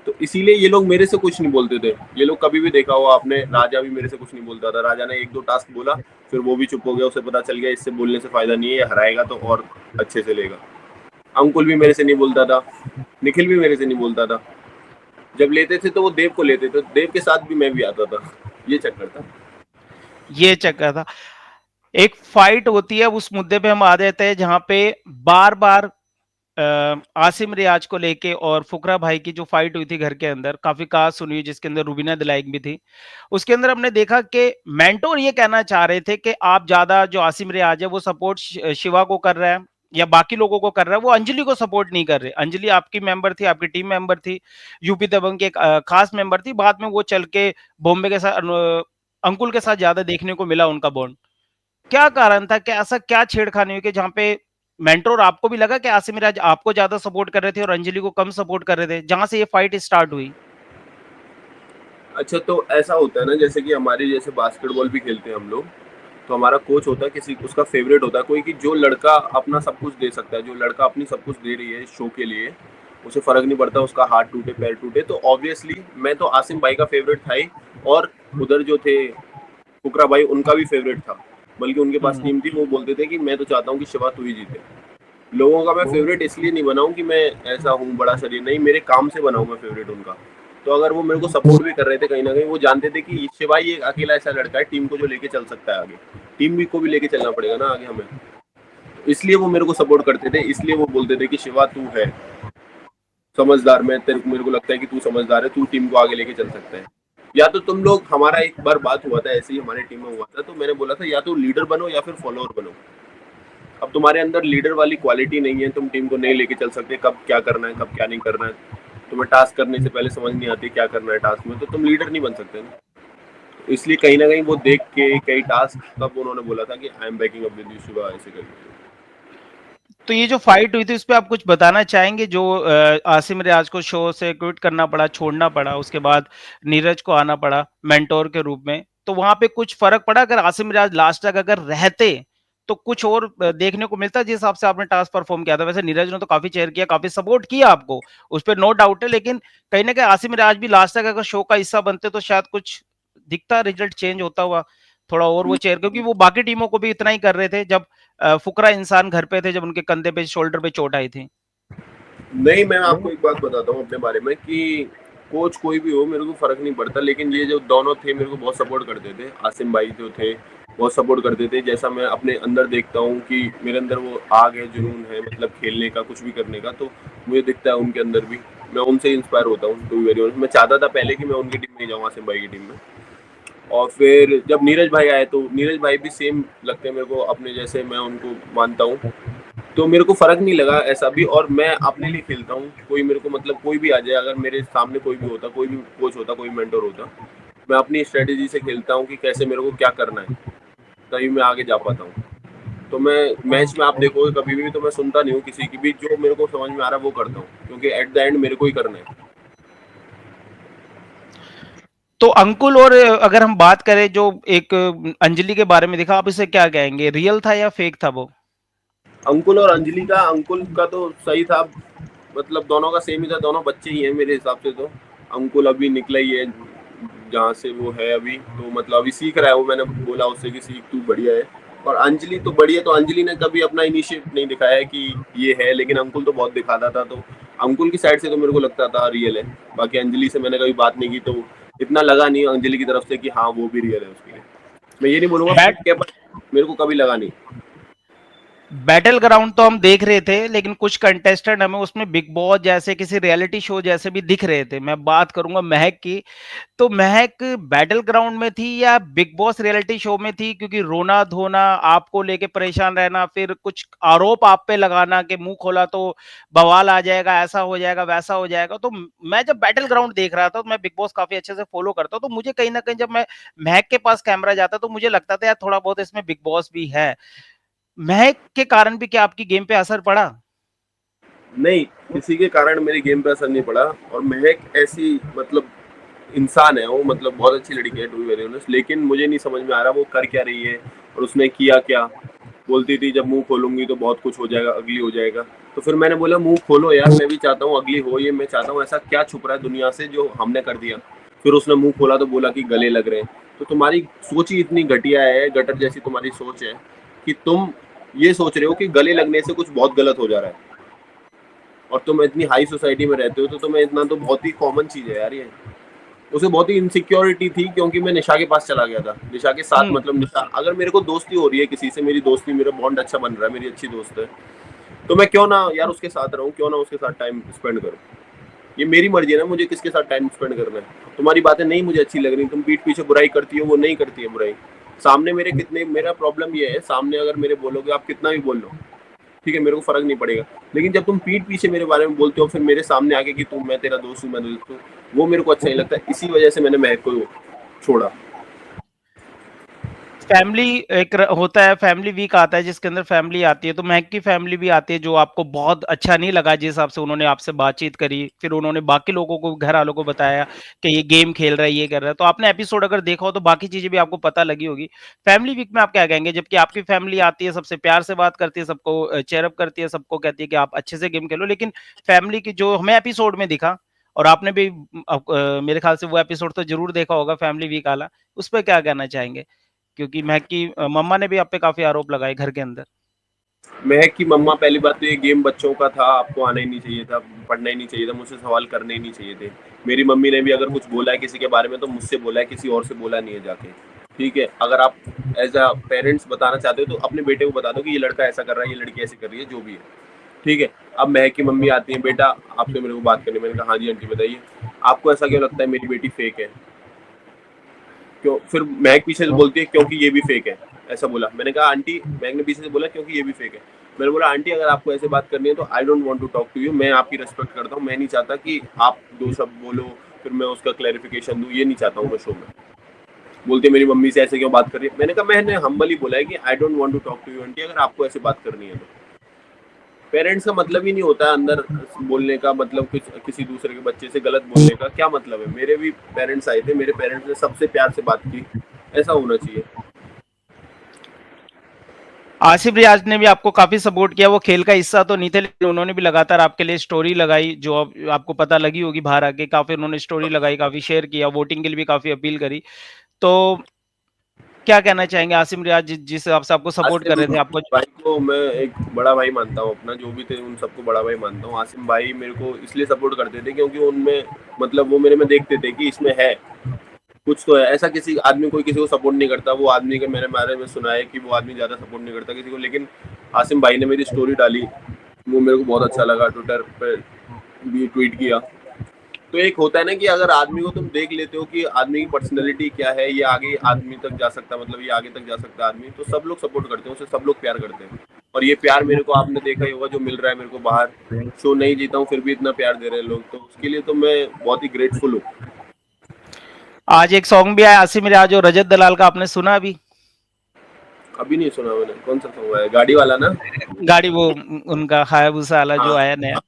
तो इसीलिए ये लोग मेरे से कुछ नहीं बोलते थे। ये लोग कभी भी देखा हो आपने, राजा भी मेरे से कुछ नहीं बोलता था। राजा ने 1-2 टास्क बोला, फिर वो भी चुप हो गया, उसे पता चल गया इससे बोलने से फायदा नहीं है, ये हराएगा तो और अच्छे से लेगा। अंकुल भी मेरे से नहीं बोलता था, निखिल भी मेरे से नहीं बोलता था। जब लेते थे तो वो देव को लेते थे, देव के साथ भी मैं भी आता था। ये चक्कर था। ये चक्कर था। एक फाइट होती है, उस मुद्दे पे हम आ जाते हैं जहां पे बार बार आसिम रियाज को लेके और फुकरा भाई की जो फाइट हुई थी घर के अंदर, काफी कहा सुनी हुई, जिसके अंदर रुबीना दिलाइक भी थी। उसके अंदर हमने देखा कि मेंटोर ये कहना चाह रहे थे कि आप ज्यादा जो आसिम रियाज है वो सपोर्ट शिवा को कर रहा है या बाकी लोगों को कर रहा है, वो अंजलि को सपोर्ट नहीं कर रहे। अंजलि आपकी मेंबर थी, आपकी टीम मेंबर थी, यूपी दबंग की एक खास मेंबर थी। बाद में वो चल के बॉम्बे के साथ अंकुल के साथ ज्यादा देखने को मिला उनका बॉन्ड। क्या कारण था कि ऐसा क्या छेड़खानी हुई कि जहां पे मेंटोर आपको भी लगा कि आसिम मिराज आपको ज्यादा सपोर्ट कर रहे थे और अंजलि को कम सपोर्ट कर रहे थे, जहां से ये फाइट स्टार्ट हुई? अच्छा, तो ऐसा होता है ना, जैसे कि हमारे जैसे बास्केटबॉल भी खेलते हैं हम लोग, तो हमारा कोच होता है, किसी उसका फेवरेट होता है कोई, कि जो लड़का अपना सब कुछ दे सकता है, जो लड़का अपनी सब कुछ दे रही है इस शो के लिए, उसे फर्क नहीं पड़ता उसका हाथ टूटे पैर टूटे। तो ऑब्वियसली मैं तो आसिम भाई का फेवरेट था ही, और उधर जो थे फुकरा भाई, उनका भी फेवरेट था। बल्कि उनके पास हम्म। टीम थी, वो बोलते थे कि मैं तो चाहता हूँ कि शिवा तू ही जीते। लोगों का मैं फेवरेट इसलिए नहीं बनाऊं कि मैं ऐसा हूँ बड़ा शरीर, नहीं, मेरे काम से बनाऊं मैं फेवरेट उनका। तो अगर वो मेरे को सपोर्ट भी कर रहे थे, कहीं ना कहीं वो जानते थे कि शिवाय ये अकेला ऐसा लड़का है टीम को जो लेके चल सकता है आगे, टीम भी को भी लेके चलना पड़ेगा ना आगे हमें। तो इसलिए वो मेरे को सपोर्ट करते थे, इसलिए वो बोलते थे कि शिवा तू है समझदार, मैं तेरे मेरे को लगता है कि तू समझदार है, तू टीम को आगे लेके चल सकता है। या तो तुम लोग, हमारा एक बार बात हुआ था ऐसे ही हमारी टीम में हुआ था, तो मैंने बोला था या तो लीडर बनो या फिर फॉलोअर बनो। अब तुम्हारे अंदर लीडर वाली क्वालिटी नहीं है, तुम टीम को नहीं लेके चल सकते, कब क्या करना है कब क्या नहीं करना है, तुम्हें टास्क करने से पहले समझ नहीं आती क्या करना है टास्क में, तो तुम लीडर नहीं बन सकते ना। तो इसलिए कहीं ना कहीं वो देख के कई टास्क तब उन्होंने बोला था कि I am banking up with you Shiva, ऐसे करके। तो ये जो फाइट हुई थी उस पर आप कुछ बताना चाहेंगे? जो आसिम रियाज को शो से क्विट करना पड़ा, छोड़ना पड़ा, उसके बाद नीरज को आना पड़ा मेंटोर के रूप में, तो वहां पे कुछ फर्क पड़ा? अगर आसिम रियाज लास्ट तक अगर रहते तो कुछ और देखने को मिलता जिस हिसाब से आपने टास्क परफॉर्म किया था। वैसे नीरज ने तो काफी चेयर किया, काफी सपोर्ट किया आपको, उस पर नो डाउट है, लेकिन कहीं ना कहीं आसिम रियाज भी लास्ट तक अगर शो का हिस्सा बनते तो शायद कुछ दिखता, रिजल्ट चेंज होता हुआ। थोड़ा और वो चेयर, क्योंकि वो बाकी टीमों को भी इतना ही कर रहे थे जब फुकरा इंसान घर पे थे, जब उनके कंधे पे शोल्डर पे चोट आई थी। नहीं, मैं आपको एक बात बताता हूँ अपने बारे में कि कोच कोई भी हो मेरे को फ़र्क नहीं पड़ता, लेकिन ये जो दोनों थे मेरे को बहुत सपोर्ट करते थे। आसिम भाई जो थे बहुत सपोर्ट करते थे। जैसा मैं अपने अंदर देखता हूँ कि मेरे अंदर वो आग है, जुनून है, मतलब खेलने का, कुछ भी करने का, तो मुझे दिखता है उनके अंदर भी। मैं उनसे इंस्पायर होता हूँ, टू बी वेरी ऑनेस्ट। मैं चाहता था पहले कि मैं उनकी टीम में ही जाऊँ, आसिम भाई की टीम में। और फिर जब नीरज भाई आए तो नीरज भाई भी सेम लगते हैं मेरे को, अपने जैसे मैं उनको मानता हूँ। तो मेरे को फ़र्क नहीं लगा ऐसा भी, और मैं अपने लिए खेलता हूँ। कोई मेरे को मतलब कोई भी आ जाए, अगर मेरे सामने कोई भी होता, कोई भी कोच होता, कोई मेंटर होता, मैं अपनी स्ट्रेटेजी से खेलता हूँ कि कैसे मेरे को क्या करना है, तभी मैं आगे जा पाता हूँ। तो मैं मैच में आप देखोगे कभी भी तो मैं सुनता नहीं हूँ किसी की भी, जो मेरे को समझ में आ रहा है वो करता हूँ, क्योंकि एट द एंड मेरे को ही करना है। तो अंकुल, और अगर हम बात करें जो एक अंजलि के बारे में देखा, आप इसे क्या कहेंगे, रियल था या फेक था वो? अंकुल और अंजलि का, अंकुल का तो सही था, मतलब दोनों का सेम ही था, दोनों बच्चे ही हैं मेरे हिसाब से तो। अंकुल अभी निकला ही है जहाँ से वो है अभी, तो मतलब अभी सीख रहा है वो, मैंने बोला उससे कि सीख तू, बढ़िया है। और अंजलि तो बढ़िया, तो अंजलि ने कभी अपना इनिशिएट नहीं दिखाया है कि ये है, लेकिन अंकुल तो बहुत दिखाता था, तो अंकुल की साइड से तो मेरे को लगता था रियल है। बाकी अंजलि से मैंने कभी बात नहीं की, तो इतना लगा नहीं अंजलि की तरफ से कि हाँ वो भी रियल है उसके लिए। मैं ये नहीं बोलूंगा बैट फेक है, पर मेरे को कभी लगा नहीं। बैटल ग्राउंड तो हम देख रहे थे, लेकिन कुछ कंटेस्टेंट हमें उसमें बिग बॉस जैसे किसी रियलिटी शो जैसे भी दिख रहे थे। मैं बात करूंगा महक की, तो महक बैटल ग्राउंड में थी या बिग बॉस रियलिटी शो में थी? क्योंकि रोना धोना, आपको लेके परेशान रहना, फिर कुछ आरोप आप पे लगाना कि मुंह खोला तो बवाल आ जाएगा, ऐसा हो जाएगा, वैसा हो जाएगा। तो मैं जब बैटल ग्राउंड देख रहा था, तो मैं बिग बॉस काफी अच्छे से फॉलो करता हूं, तो मुझे कहीं ना कहीं जब मैं महक के पास कैमरा जाता तो मुझे लगता था यार थोड़ा बहुत इसमें बिग बॉस भी है। महक के कारण भी क्या आपकी गेम पे असर पड़ा? नहीं, किसी के कारण मेरी गेम पे असर नहीं पड़ा। और महक ऐसी मतलब इंसान है वो, मतलब बहुत अच्छी लड़की है टू बी वेरी ऑनेस्ट, लेकिन मुझे नहीं समझ में आ रहा वो कर क्या रही है और उसने किया क्या। बोलती थी जब मुंह खोलूंगी तो बहुत कुछ हो जाएगा, अगली हो जाएगा। तो फिर मैंने बोला मुंह खोलो यार, मैं भी चाहता हूँ अगली हो, ये मैं चाहता हूँ, ऐसा क्या छुप रहा है दुनिया से जो हमने कर दिया। फिर उसने मुंह खोला तो बोला कि गले लग रहे हैं। तो तुम्हारी सोच ही इतनी घटिया है, गटर जैसी तुम्हारी सोच है कि तुम ये सोच रहे हो कि गले लगने से कुछ बहुत गलत हो जा रहा है। और तुम इतनी हाई सोसाइटी में रहते हो, तो तुम्हें इतना तो बहुत ही कॉमन चीज है यार ये। उसे बहुत ही इनसिक्योरिटी थी, क्योंकि मैं निशा के पास चला गया था, निशा के साथ, हम्म। मतलब निशा अगर मेरे को दोस्ती हो रही है किसी से, मेरी दोस्ती, मेरा बॉन्ड अच्छा बन रहा है, मेरी अच्छी दोस्त है, तो मैं क्यों ना यार उसके साथ रहूं, क्यों ना उसके साथ टाइम स्पेंड करूं। ये मेरी मर्जी है ना, मुझे किसके साथ टाइम स्पेंड करना है। तुम्हारी बातें नहीं मुझे अच्छी लग रही, तुम पीठ पीछे बुराई करती हो, वो नहीं करती है बुराई। सामने मेरे कितने, मेरा प्रॉब्लम ये है, सामने अगर मेरे बोलोगे आप कितना भी बोल लो, ठीक है, मेरे को फर्क नहीं पड़ेगा। लेकिन जब तुम पीठ पीछे मेरे बारे में बोलते हो, फिर मेरे सामने आके कि तुम, मैं तेरा दोस्त हूँ, मैं दोस्त हूँ, वो मेरे को अच्छा नहीं लगता। इसी वजह से मैंने महक को छोड़ा। फैमिली एक होता है, फैमिली वीक आता है जिसके अंदर फैमिली आती है, तो महक की फैमिली भी आती है जो आपको बहुत अच्छा नहीं लगा जिस हिसाब से उन्होंने आपसे बातचीत करी, फिर उन्होंने बाकी लोगों को, घर वालों को बताया कि ये गेम खेल रहा है, ये कर रहा है। तो आपने एपिसोड अगर देखा हो तो बाकी चीजें भी आपको पता लगी होगी। फैमिली वीक में आप क्या कहेंगे, जबकि आपकी फैमिली आती है, सबसे प्यार से बात करती है, सबको चेयरअप करती है, सबको कहती है कि आप अच्छे से गेम खेलो, लेकिन फैमिली की जो हमें एपिसोड में दिखा, और आपने भी मेरे ख्याल से वो एपिसोड तो जरूर देखा होगा फैमिली वीक वाला, उस पर क्या कहना चाहेंगे? क्योंकि महक की मम्मा ने भी आप पे काफ़ी आरोप लगाए घर के अंदर। महक की मम्मा, पहली बात तो ये गेम बच्चों का था, आपको आना ही नहीं चाहिए था, पढ़ना ही नहीं चाहिए था, मुझसे सवाल करने ही नहीं चाहिए थे। मेरी मम्मी ने भी अगर कुछ बोला है किसी के बारे में तो मुझसे बोला है, किसी और से बोला नहीं है जाके। ठीक है, अगर आप एज अ पेरेंट्स बताना चाहते हो तो अपने बेटे को बता दो कि ये लड़का ऐसा कर रहा है, ये लड़की ऐसी कर रही है, जो भी है। ठीक है। अब महक की मम्मी आती है, बेटा आपसे मेरे को बात करनी। मैंने कहा हाँ जी आंटी बताइए। आपको ऐसा क्यों लगता है मेरी बेटी फेक है? क्यों? फिर महक पीछे से बोलती है क्योंकि ये भी फेक है, ऐसा बोला। मैंने कहा आंटी, महक ने पीछे से बोला क्योंकि ये भी फेक है। मैंने बोला आंटी अगर आपको ऐसे बात करनी है तो I don't want to talk to you, मैं आपकी रिस्पेक्ट करता हूँ, मैं नहीं चाहता कि आप दो शब्द बोलो फिर मैं उसका क्लैरिफिकेशन दूँ, ये नहीं चाहता हूँ मैं शो में। बोलती है मेरी मम्मी से ऐसे क्यों बात कर रही है। मैंने कहा, मैंने हम्बली बोला है कि I don't want to talk to you aunty, अगर आपको ऐसे बात करनी है तो। पेरेंट्स का मतलब ही नहीं होता है अंदर बोलने का, मतलब किसी दूसरे के बच्चे से गलत बोलने का क्या मतलब है। मेरे भी पेरेंट्स आए थे, मेरे पेरेंट्स ने सबसे प्यार से बात की, ऐसा होना चाहिए। आसिफ रियाज ने भी आपको काफ़ी सपोर्ट किया, वो खेल का हिस्सा तो नहीं थे, लेकिन उन्होंने भी लगातार आपके लिए स्टोरी लगाई, जो आपको पता लगी होगी बाहर आके, काफ़ी उन्होंने स्टोरी लगाई, काफ़ी शेयर किया, वोटिंग के लिए भी काफ़ी अपील करी। तो क्या कहना चाहेंगे आसिम रियाज जिस हिसाब से आपको सपोर्ट कर रहे थे आपको? भाई को मैं एक बड़ा भाई मानता हूँ, अपना जो भी थे उन सबको बड़ा भाई मानता हूँ। आसिम भाई मेरे को इसलिए सपोर्ट करते थे क्योंकि उनमें मतलब वो मेरे में देखते थे कि इसमें है कुछ तो है। ऐसा किसी आदमी कोई किसी को सपोर्ट नहीं करता, वो आदमी के मेरे बारे में सुना है कि वो आदमी ज्यादा सपोर्ट नहीं करता किसी को, लेकिन आसिम भाई ने मेरी स्टोरी डाली, वो मेरे को बहुत अच्छा लगा, ट्विटर पे भी ट्वीट किया। तो एक होता है ना कि अगर आदमी को तुम देख लेते हो कि आदमी की पर्सनैलिटी क्या है, ये आगे आदमी तक जा सकता है, मतलब ये आगे तक जा सकता है आदमी, तो सब लोग सपोर्ट करते हैं उसे, सब लोग प्यार करते हैं। और ये प्यार मेरे को आपने देखा ही होगा जो मिल रहा है मेरे को बाहर, शो नहीं जीता हूँ फिर भी इतना प्यार दे रहे हैं लोग, तो उसके लिए तो मैं बहुत ही ग्रेटफुल हूँ। आज एक सॉन्ग भी आया आसिम रियाज और रजत दलाल का, आपने सुना अभी? अभी नहीं सुना मैंने, कौन सा सॉन्ग है? गाड़ी वाला ना? गाड़ी, वो उनका हायाबुसा वाला जो हाँ आया नया,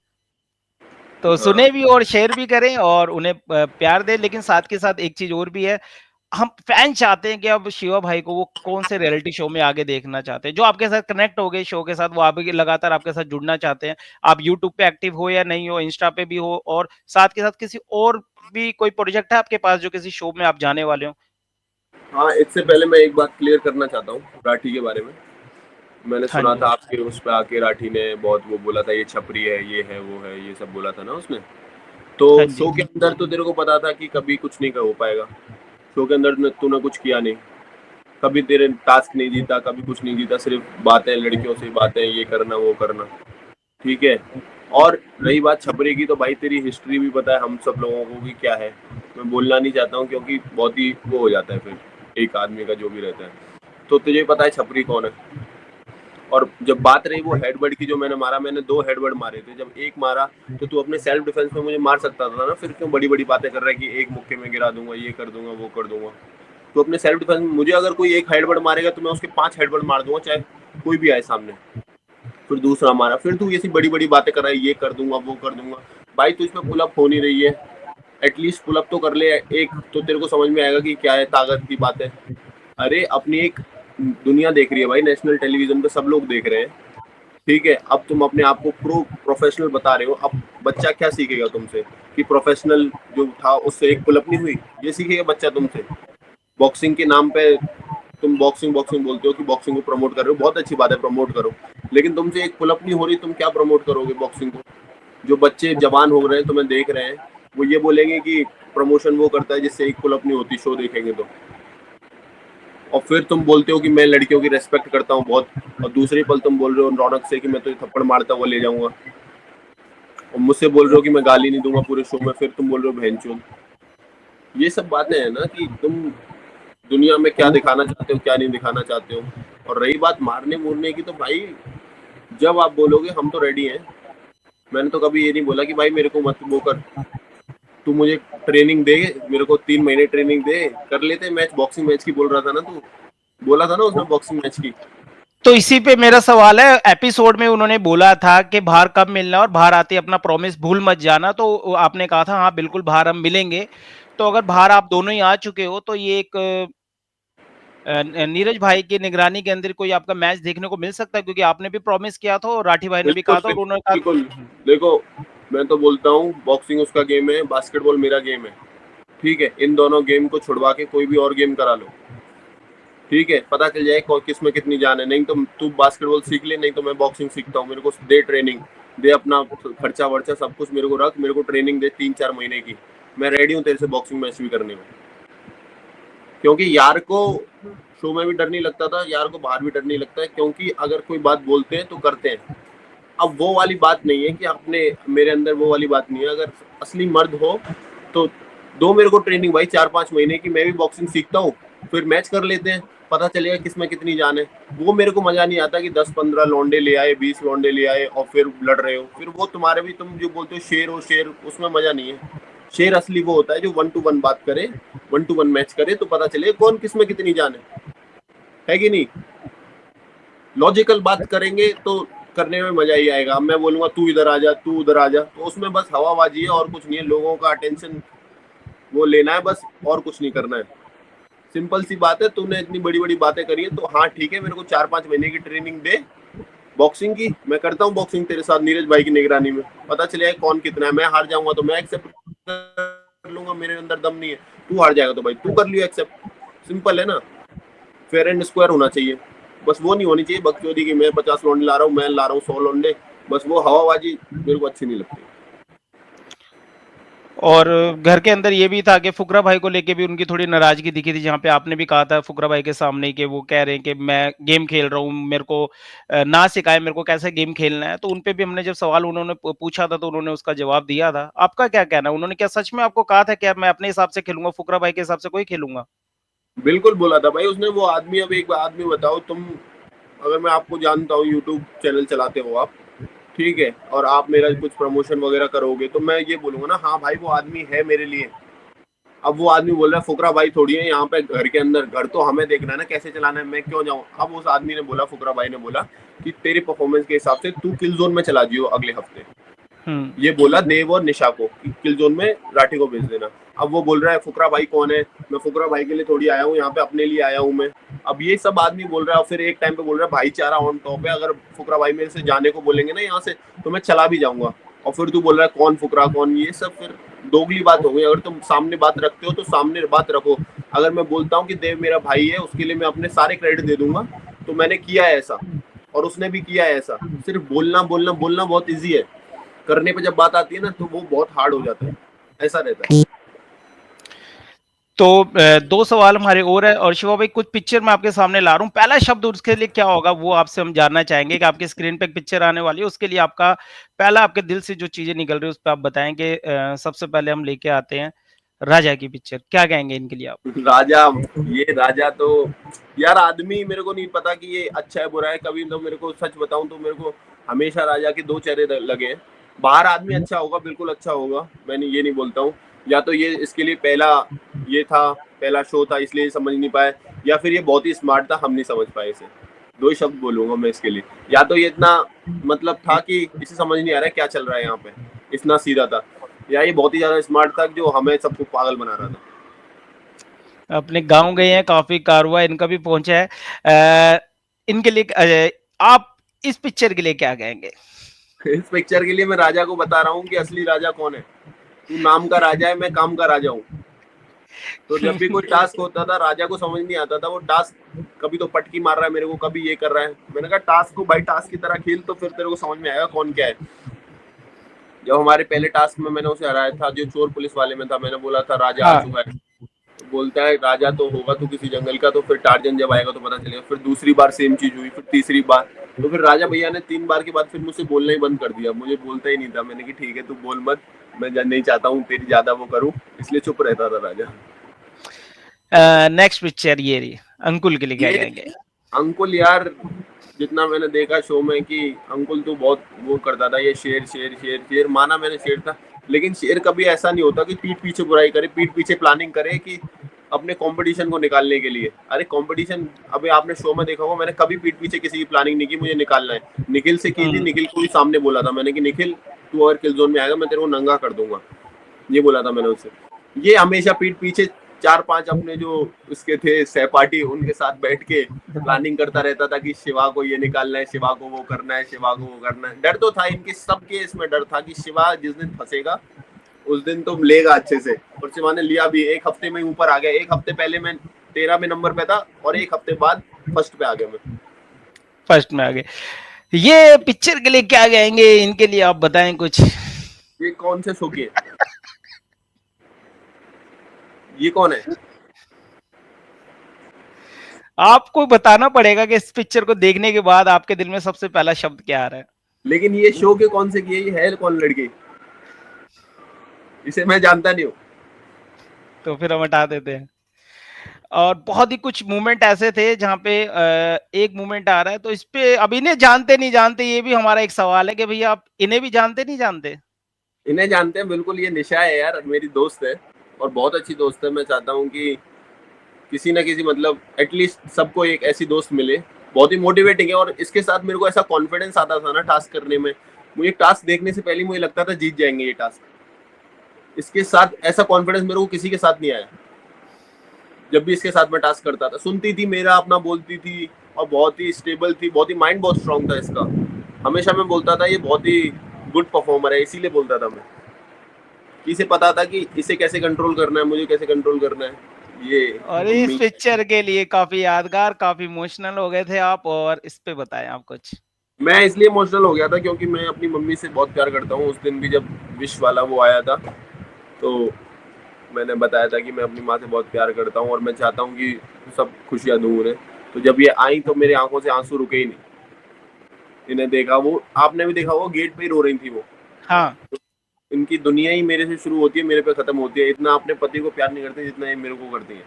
तो हाँ सुने भी और शेयर भी करें और उन्हें प्यार दें। लेकिन साथ के साथ एक चीज और भी है, हम फैन चाहते हैं कि अब शिवा भाई को वो कौन से रियलिटी शो में आगे देखना चाहते हैं, जो आपके साथ कनेक्ट हो गए शो के साथ, वो आगे लगातार आपके साथ जुड़ना चाहते हैं। आप यूट्यूब पे एक्टिव हो या नहीं हो, इंस्टा पे भी हो, और साथ के साथ किसी और भी कोई प्रोजेक्ट है आपके पास जो किसी शो में आप जाने वाले हो? हाँ। इससे पहले मैं एक बात क्लियर करना चाहता हूँ राठी के बारे में। मैंने हाँ सुना जी। था आपके उस पे आके राठी ने बहुत वो बोला था, ये छपरी है, ये है, वो है, ये सब बोला था ना उसने। तो हाँ जी। शो के अंदर तो तेरे को पता था कि कभी कुछ नहीं हो पाएगा। शो के अंदर तूने कुछ किया नहीं, कभी तेरे टास्क नहीं जीता, कभी कुछ नहीं जीता, सिर्फ बातें, लड़कियों से बातें, ये करना वो करना, ठीक है। और रही बात छपरी की, तो भाई तेरी हिस्ट्री भी पता है हम सब लोगों को कि क्या है। मैं बोलना नहीं चाहता हूँ क्योंकि बहुत ही वो हो जाता है फिर एक आदमी का जो भी रहता है। तो तुझे पता है छपरी कौन है। और जब बात रही वो हेडबड की जो मैंने मारा, मैंने 2 हेडबड मारे थे। जब एक मारा तो तू अपने सेल्फ डिफेंस में मुझे मार सकता था ना, फिर क्यों बड़ी बड़ी बातें कर रहा है कि एक मुक्के में गिरा दूंगा, ये कर दूंगा, वो कर दूंगा। तो अपने सेल्फ डिफेंस में मुझे अगर कोई एक हेडबड मारेगा तो मैं उसके 5 हेडबड मार दूंगा, चाहे कोई भी आए सामने। फिर दूसरा मारा, फिर तू ऐसी बड़ी बड़ी बातें कर रहा है, ये कर दूंगा, वो कर दूंगा। भाई तू इसमें पुल अप हो नहीं रही है, एटलीस्ट पुल अप तो कर ले एक, तो तेरे को समझ में आएगा कि क्या है ताकत की बात है। अरे अपनी एक दुनिया देख रही है भाई, नेशनल टेलीविजन पे सब लोग देख रहे हैं, ठीक है। अब तुम अपने आप को प्रोफेशनल बता रहे हो, अब बच्चा क्या सीखेगा तुमसे कि प्रोफेशनल जो था उससे एक पुल अप नहीं हुई? ये सीखेगा बच्चा तुमसे? बॉक्सिंग के नाम पे तुम बॉक्सिंग बॉक्सिंग बोलते हो कि बॉक्सिंग को प्रमोट कर रहे हो, बहुत अच्छी बात है, प्रमोट करो, लेकिन तुमसे एक पुल अप नहीं हो रही, तुम क्या प्रमोट करोगे बॉक्सिंग को? जो बच्चे जवान हो रहे हैं तुम्हें देख रहे हैं, वो ये बोलेंगे कि प्रमोशन वो करता है जिससे एक पुल अप नहीं होती, शो देखेंगे तो। और फिर तुम बोलते हो कि मैं लड़कियों की रेस्पेक्ट करता हूँ बहुत, और दूसरे पल तुम बोल रहे हो रौनक से कि मैं तो थप्पड़ मारता हुआ ले जाऊंगा, और मुझसे बोल रहे हो कि मैं गाली नहीं दूंगा पूरे शो में, फिर तुम बोल रहे हो बहनचोद। ये सब बातें हैं ना कि तुम दुनिया में क्या दिखाना चाहते हो, क्या नहीं दिखाना चाहते हो। और रही बात मारने मूरने की, तो भाई जब आप बोलोगे हम तो रेडी हैं। मैंने तो कभी ये नहीं बोला कि भाई मेरे को मत वो कर, तू मुझे ट्रेनिंग दे, मेरे को 3 महीने ट्रेनिंग दे, कर लेते मैच, बॉक्सिंग मैच की बोल रहा था ना तू, बोला था ना उसने बॉक्सिंग मैच की। तो इसी पे मेरा सवाल है, एपिसोड में उन्होंने बोला था कि बाहर कब मिलना और बाहर आते अपना प्रॉमिस भूल मत जाना, तो आपने कहा था हाँ बिल्कुल बाहर हम मिलेंगे। तो अगर बाहर आप दोनों ही आ चुके हो तो ये एक नीरज भाई की निगरानी के अंदर कोई आपका मैच देखने को मिल सकता है, क्योंकि आपने भी प्रॉमिस किया था और राठी भाई ने भी बिल्कुल कहा था और उन्होंने कहा। बिल्कुल। देखो मैं तो बोलता हूँ बॉक्सिंग उसका गेम है, बास्केटबॉल मेरा गेम है, ठीक है। इन दोनों गेम को छुड़वा के कोई भी और गेम करा लो, ठीक है, पता चल जाए किस में कितनी जान है। नहीं तो तू बास्केटबॉल सीख ले, नहीं तो मैं बॉक्सिंग सीखता हूँ, मेरे को दे ट्रेनिंग, दे अपना खर्चा वर्चा सब कुछ मेरे को रख, मेरे को ट्रेनिंग दे 3-4 महीने की, मैं रेडी हूँ तेरे से बॉक्सिंग मैच भी करने को। क्योंकि यार को शो में भी डर नहीं लगता था, यार को बाहर भी डर नहीं लगता है, क्योंकि अगर कोई बात बोलते हैं तो करते हैं। अब वो वाली बात नहीं है कि अपने, मेरे अंदर वो वाली बात नहीं है। अगर असली मर्द हो तो दो मेरे को ट्रेनिंग भाई 4-5 महीने की, मैं भी बॉक्सिंग सीखता हूँ, फिर मैच कर लेते हैं, पता चलेगा किसमें कितनी जान है। वो मेरे को मजा नहीं आता कि 10-15 लौंडे ले आए, 20 लौंडे ले आए और फिर लड़ रहे हो, फिर वो तुम्हारे भी, तुम जो बोलते हो शेर हो शेर, उसमें मजा नहीं है। शेर असली वो होता है जो 1-to-1 बात करे, 1-to-1 मैच करे, तो पता चले कौन किसमें कितनी जान है कि नहीं। लॉजिकल बात करेंगे तो करने में मजा ही आएगा। अब मैं बोलूंगा तू इधर आ जा, तू उधर आ जा, तो उसमें बस हवाबाजी है और कुछ नहीं है, लोगों का अटेंशन वो लेना है बस, और कुछ नहीं करना है। सिंपल सी बात है, तूने इतनी बड़ी बड़ी बातें करी है तो हाँ ठीक है, मेरे को 4-5 महीने की ट्रेनिंग दे बॉक्सिंग की, मैं करता हूँ बॉक्सिंग तेरे साथ नीरज भाई की निगरानी में, पता चलेगा कौन कितना है। मैं हार जाऊंगा तो मैं एक्सेप्ट कर लूंगा, मेरे अंदर दम नहीं है। तू हार जाएगा तो भाई तू कर लियो एक्सेप्ट, सिंपल है ना। फेयर एंड स्क्वायर होना चाहिए, बस वो नहीं होनी चाहिए बकचोदी की मैं 50 लौंडे ला रहा हूँ, मैं ला रहा हूँ 100 लौंडे, बस वो हवाबाजी मेरे को अच्छी नहीं लगती। और घर के अंदर ये भी था कि फुकरा भाई को लेके भी उनकी थोड़ी नाराजगी दिखी थी, जहाँ पे आपने भी कहा था फुकरा भाई के सामने कि वो कह रहे हैं कि मैं गेम खेल रहा हूँ, मेरे को ना सिखाए मेरे को कैसे गेम खेलना है। तो उन पे भी हमने जब सवाल उन्होंने पूछा था तो उन्होंने उसका जवाब दिया था। आपका क्या कहना है, उन्होंने क्या सच में आपको कहा था कि मैं अपने हिसाब से खेलूंगा, फुकरा भाई के हिसाब से कोई खेलूंगा? बिल्कुल बोला था भाई उसने। वो आदमी, अब एक आदमी बताओ तुम, अगर मैं आपको जानता हूँ, यूट्यूब चैनल चलाते हो आप, ठीक है, और आप मेरा कुछ प्रमोशन वगैरह करोगे तो मैं ये बोलूंगा ना, हाँ भाई वो आदमी है मेरे लिए। अब वो आदमी बोल रहा है फुकरा भाई थोड़ी है यहाँ पे, घर के अंदर, घर तो हमें देखना है ना कैसे चलाना है, मैं क्यों जाऊँ। अब उस आदमी ने बोला, फुकरा भाई ने बोला कि तेरे परफॉर्मेंस के हिसाब से तू किल जोन में चला जियो अगले हफ्ते। ये बोला देव और निशा को कि किल जोन में राठी को भेज देना। अब वो बोल रहा है फुकरा भाई कौन है, मैं फुकरा भाई के लिए थोड़ी आया हूँ यहाँ पे, अपने लिए आया हूँ मैं। अब ये सब आदमी बोल रहा है, फिर एक टाइम पे बोल रहा है भाईचारा ऑन टॉप है, अगर फुकरा भाई मेरे से जाने को बोलेंगे ना यहाँ से तो मैं चला भी जाऊंगा। और फिर तू बोल रहा है कौन फुकरा कौन, ये सब फिर दोगली बात हो गई। अगर तुम सामने बात रखते हो तो सामने बात रखो। अगर मैं बोलता हूँ कि देव मेरा भाई है, उसके लिए मैं अपने सारे क्रेडिट दे दूंगा, तो मैंने किया है ऐसा, और उसने भी किया है ऐसा। सिर्फ बोलना बोलना बोलना बहुत ईजी है, करने पे जब बात आती है ना तो वो बहुत हार्ड हो जाता है, ऐसा रहता है। तो दो सवाल हमारे और है, और शिवा भाई कुछ पिक्चर मैं आपके सामने ला रहा हूँ, पहला शब्द उसके लिए क्या होगा वो आपसे हम जानना चाहेंगे कि आपकी स्क्रीन पे एक पिक्चर आने वाली है, उसके लिए आपका पहला, आपके दिल से जो चीजें निकल रही है उस पर आप बताएंगे। सबसे पहले हम लेके आते हैं राजा की पिक्चर, क्या कहेंगे इनके लिए आप? राजा, ये राजा तो यार आदमी मेरे को नहीं पता कि ये अच्छा है बुरा है। कभी तो मेरे को सच बताऊं तो मेरे को हमेशा राजा के दो चेहरे लगे हैं। बाहर आदमी अच्छा होगा, बिल्कुल अच्छा होगा, मैंने ये नहीं बोलता हूँ। या तो ये इसके लिए पहला ये था, पहला शो था इसलिए समझ नहीं पाए, या फिर ये बहुत ही स्मार्ट था हम नहीं समझ पाए इसे। दो ही शब्द बोलूंगा मैं इसके लिए, या तो ये इतना मतलब था कि इसे समझ नहीं आ रहा है क्या चल रहा है यहाँ पे, इतना सीधा था, या ये बहुत ही ज्यादा स्मार्ट था जो हमें सबको पागल बना रहा था। अपने गांव गए हैं, काफी कारवा इनका भी पहुंचा है। इनके लिए आप इस पिक्चर के लिए क्या कहेंगे? इस पिक्चर के लिए मैं राजा को बता रहा हूँ कि असली राजा कौन है। तू नाम का राजा है, मैं काम का राजा हूँ। तो जब भी कोई टास्क होता था राजा को समझ नहीं आता था, वो टास्क कभी तो पटकी मार रहा है मेरे को, कभी ये कर रहा है। मैंने कहा टास्क को भाई टास्क की तरह खेल, तो फिर तेरे को समझ में आएगा कौन क्या है। जब हमारे पहले टास्क में मैंने उसे हराया था, जो चोर पुलिस वाले में था, मैंने बोला था राजा आ हाँ। चुका है, तो बोलता है राजा तो होगा तो किसी जंगल का, तो फिर टार्जन जब आएगा तो पता चलेगा। फिर दूसरी बार सेम चीज हुई, फिर तीसरी बार, तो फिर राजा भैया ने 3 बार के बाद फिर मुझसे बोलना ही बंद कर दिया, मुझे बोलता ही नहीं था। मैंने कि ठीक है तू बोल मत, मैं नहीं चाहता हूँ तेरी ज्यादा वो करूँ, इसलिए चुप रहता था राजा। नेक्स्ट पिक्चर ये रही, अंकुल के लिए क्या ये कहेंगे? अंकुल यार, जितना मैंने देखा शो में कि अंकुल तो बहुत वो करता था, ये शेर शेर शेर शेर, माना मैंने शेर था, लेकिन शेर कभी ऐसा नहीं होता कि पीठ पीछे बुराई करे, पीठ पीछे प्लानिंग करे कि अपने कंपटीशन को निकालने के लिए। अरे कंपटीशन, अभी आपने शो में देखा होगा, मैंने कभी पीठ पीछे किसी की प्लानिंग नहीं की मुझे निकालना है। निखिल से की थी, निखिल को भी सामने बोला था मैंने कि निखिल तू अगर किल जोन में आएगा मैं तेरे को नंगा कर दूंगा, ये बोला था मैंने उससे। ये हमेशा पीठ पीछे 4-5 अपने जो उसके थे सहपाठी, उनके साथ बैठ के प्लानिंग करता रहता था कि शिवा को ये निकालना है, शिवा को वो करना है, शिवा को वो करना है। डर तो था इनके सबके, इसमें डर था कि शिवा जिस दिन फंसेगा उस दिन तो लेगा अच्छे से, और शिवा ने लिया भी। 1 हफ्ते में ऊपर आ गया, 1 हफ्ते पहले मैं 13 में नंबर पे था और 1 हफ्ते बाद फर्स्ट पे आ गया मैं। फर्स्ट में आ गए। ये पिक्चर के लिए क्या कहेंगे इनके लिए आप बताएं कुछ? ये कौन से शो की है, ये कौन है? आपको बताना पड़ेगा कि इस पिक्चर को देखने के बाद आपके दिल में सबसे पहला शब्द क्या आ रहा है। लेकिन ये शो के कौन से की है कौन लड़की, इसे मैं जानता नहीं हूँ। तो फिर हम हटा देते हैं। और बहुत ही कुछ मूवमेंट ऐसे थे जहाँ पे एक मूवमेंट आ रहा है, तो इस पे अब इन्हें जानते नहीं जानते ये भी हमारा एक सवाल है कि भैया आप इन्हें भी जानते नहीं जानते? इन्हें जानते हैं बिल्कुल, ये निशा है यार, मेरी दोस्त है और बहुत अच्छी दोस्त है। मैं चाहता हूँ कि किसी ना किसी, मतलब एटलीस्ट सबको एक ऐसी दोस्त मिले, बहुत ही मोटिवेटिंग है। और इसके साथ मेरे को ऐसा कॉन्फिडेंस आता था ना टास्क करने में, मुझे टास्क देखने से पहले मुझे लगता था जीत जाएंगे ये टास्क। इसके साथ ऐसा कॉन्फिडेंस मेरे को किसी के साथ नहीं आया। जब भी इसके साथ मैं टास्क करता था, सुनती थी मेरा अपना, बोलती थी, और बहुत ही स्टेबल थी, बहुत ही माइंड बहुत स्ट्रांग था इसका। हमेशा मैं बोलता था ये बहुत ही गुड परफॉर्मर है, इसीलिए बोलता था मैं, कि इसे पता था कि इसे कैसे कंट्रोल करना है, मुझे कैसे कंट्रोल करना है। ये और इस मम्मी। पिक्चर के लिए काफी यादगार, काफी इमोशनल हो गए थे आप, और इस पे बताएं आप कुछ। मैं इसलिए इमोशनल हो गया था क्योंकि मैं अपनी मम्मी से बहुत प्यार करता हूँ। उस दिन भी जब विश वाला वो आया था, तो मैंने बताया था कि मैं अपनी माँ से बहुत प्यार करता हूँ और मैं चाहता हूँ कि सब खुशियाँ दूँ उन्हें। तो जब ये आई तो मेरी आंखों से आंसू रुके ही नहीं। इन्हें देखा, वो आपने भी देखा, वो गेट पे ही रो रही थी वो। हाँ, इनकी दुनिया ही मेरे से शुरू होती है, मेरे पे खत्म होती है। इतना अपने पति को प्यार नहीं करते जितना ये मेरे को करती है।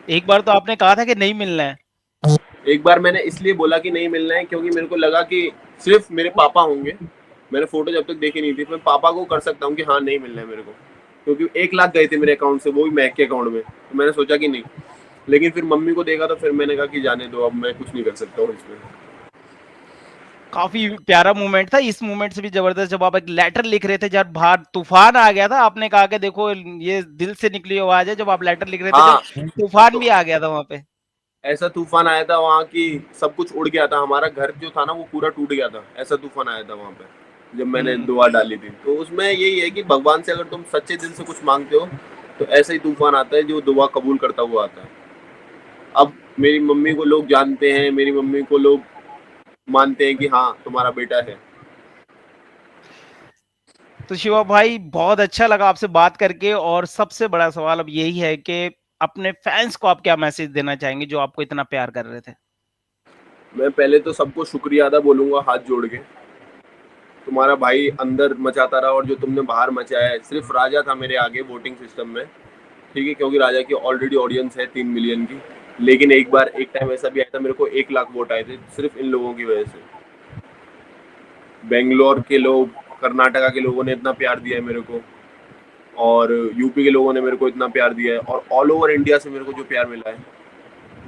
एक बार तो आपने कहा था कि नहीं मिलना है। एक बार मैंने इसलिए बोला कि नहीं मिलना है क्योंकि मेरे को लगा कि सिर्फ मेरे पापा होंगे। मैंने फोटो जब तक देखी नहीं थी, मैं पापा को कर सकता हूँ कि हाँ नहीं मिलना है मेरे को, क्योंकि 1 लाख गए थे मेरे अकाउंट से, वो भी महक के अकाउंट में। तो मैंने सोचा कि नहीं। लेकिन फिर मम्मी को देखा तो फिर मैंने कहा कि जाने दो, अब मैं कुछ नहीं कर सकता हूँ इसमें। काफी प्यारा मोमेंट था। इस मोमेंट से भी जबरदस्त, जब आप एक लेटर लिख रहे थे, जब बाहर तूफान आ गया था, आपने कहा कि देखो ये दिल से निकली आवाज है, जब आप लेटर लिख रहे थे, जब हाँ, तूफान तो भी आ गया था वहां पे। ऐसा तूफान आया था वहाँ की, सब कुछ उड़ गया था। हमारा घर जो था ना वो पूरा टूट गया था। ऐसा तूफान आया था वहाँ पे जब मैंने हम्म। दुआ डाली थी। तो उसमें यही है कि भगवान से अगर तुम सच्चे दिल से कुछ मांगते हो तो ऐसा ही तूफान आता है जो दुआ कबूल करता हुआ आता है। अब मेरी मम्मी को लोग जानते हैं, मेरी मम्मी को लोग मानते हैं कि हाँ तुम्हारा बेटा है। तो शिवा भाई, बहुत अच्छा लगा आपसे बात करके, और सबसे बड़ा सवाल अब यही है कि अपने फैंस को आप क्या मैसेज देना चाहेंगे जो आपको इतना प्यार कर रहे थे। मैं पहले तो सबको शुक्रिया अदा बोलूंगा हाथ जोड़ के। तुम्हारा भाई अंदर मचाता रहा और जो तुमने बाहर मचाया है, सिर्फ राजा था मेरे आगे वोटिंग सिस्टम में। ठीक है, क्योंकि राजा की ऑलरेडी ऑडियंस है 3 मिलियन की। लेकिन एक बार एक टाइम ऐसा भी आया था, मेरे को 1 लाख वोट आए थे सिर्फ इन लोगों की वजह से। बेंगलोर के लोग, कर्नाटका के लोगों ने इतना प्यार दिया है मेरे को, और यूपी के लोगों ने मेरे को इतना प्यार दिया है, और ऑल ओवर इंडिया से मेरे को जो प्यार मिला है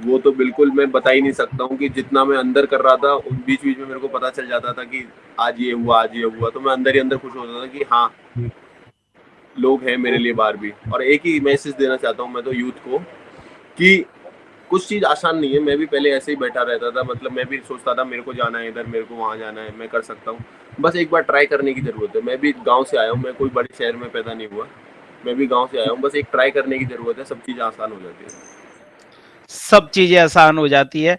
वो तो बिल्कुल मैं बता ही नहीं सकता हूँ। कि जितना मैं अंदर कर रहा था, बीच बीच में मेरे को पता चल जाता था कि आज ये हुआ, आज ये हुआ, तो मैं अंदर ही अंदर खुश होता था कि हाँ लोग हैं मेरे लिए बाहर भी। और एक ही मैसेज देना चाहता हूँ मैं तो यूथ को, कि कुछ चीज आसान नहीं है। मैं भी पहले ऐसे ही बैठा रहता था, मतलब मैं भी सोचता था मेरे को जाना है इधर, मेरे को वहां जाना है, मैं कर सकता हूँ। बस एक बार ट्राई करने की जरूरत है। मैं भी गांव से आया हूँ, मैं कोई बड़े शहर में पैदा नहीं हुआ। मैं भी गांव से आया हूँ, बस एक ट्राई करने की जरूरत है, सब चीजें आसान हो जाती है। सब चीजें आसान हो जाती है।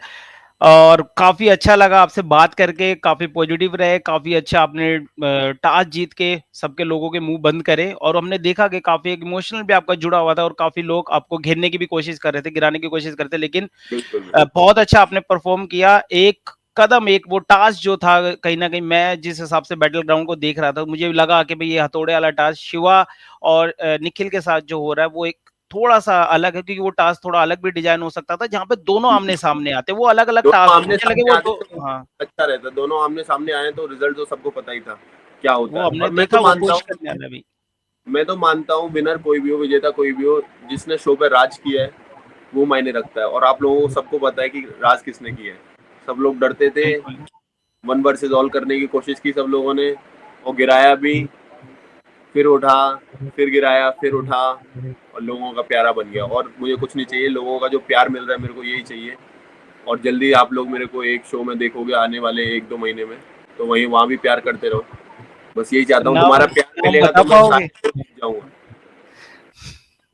और काफी अच्छा लगा आपसे बात करके, काफी पॉजिटिव रहे, काफी अच्छा आपने टास्क जीत के सबके लोगों के मुंह बंद करे, और हमने देखा कि काफी एक इमोशनल भी आपका जुड़ा हुआ था, और काफी लोग आपको घेरने की भी कोशिश कर रहे थे, गिराने की कोशिश कर रहे थे, लेकिन बिल्कुल बिल्कुल। बहुत अच्छा आपने परफॉर्म किया। एक कदम, एक वो टास्क जो था, कहीं ना कहीं मैं जिस हिसाब से बैटल ग्राउंड को देख रहा था, मुझे लगा कि भाई ये हथौड़े वाला टास्क शिवा और निखिल के साथ जो हो रहा है वो एक थोड़ा सा अलग है, क्योंकि वो टास्क थोड़ा अलग भी डिजाइन हो सकता था, जहां पे दोनों आमने सामने आते, वो अलग अलग दोनों टास्क है, आमने मुझे लगे सामने वो आते दो। तो हाँ, अच्छा रहता। दोनों आमने सामने आए तो रिजल्ट तो सबको पता ही था क्या होता वो है। हमने और देखा, वो पुश करने वाला भी। मैं तो मानता हूँ विनर कोई भी हो, विजेता कोई भी हो, जिसने शो पे राज किया है वो मायने रखता है। और आप लोगों को सबको पता है कि राज किसने किया है। सब लोग डरते थे, बिल्कुल। वन वर्सेस ऑल करने की कोशिश की सब लोगों ने, और गिराया भी, फिर उठा, फिर गिराया, फिर उठा, और लोगों का प्यारा बन गया। और मुझे कुछ नहीं चाहिए, लोगों का जो प्यार मिल रहा है मेरे को यही चाहिए। और जल्दी आप लोग मेरे को एक शो में देखोगे आने वाले 1-2 महीने में, तो वहीं वहां भी प्यार करते रहो। बस यही तो चाहता हूँ, नाम तुम्हारा प्यार नाम मिलेगा बता तो मैं पाओगे? सारे शो जीत जाऊंगा।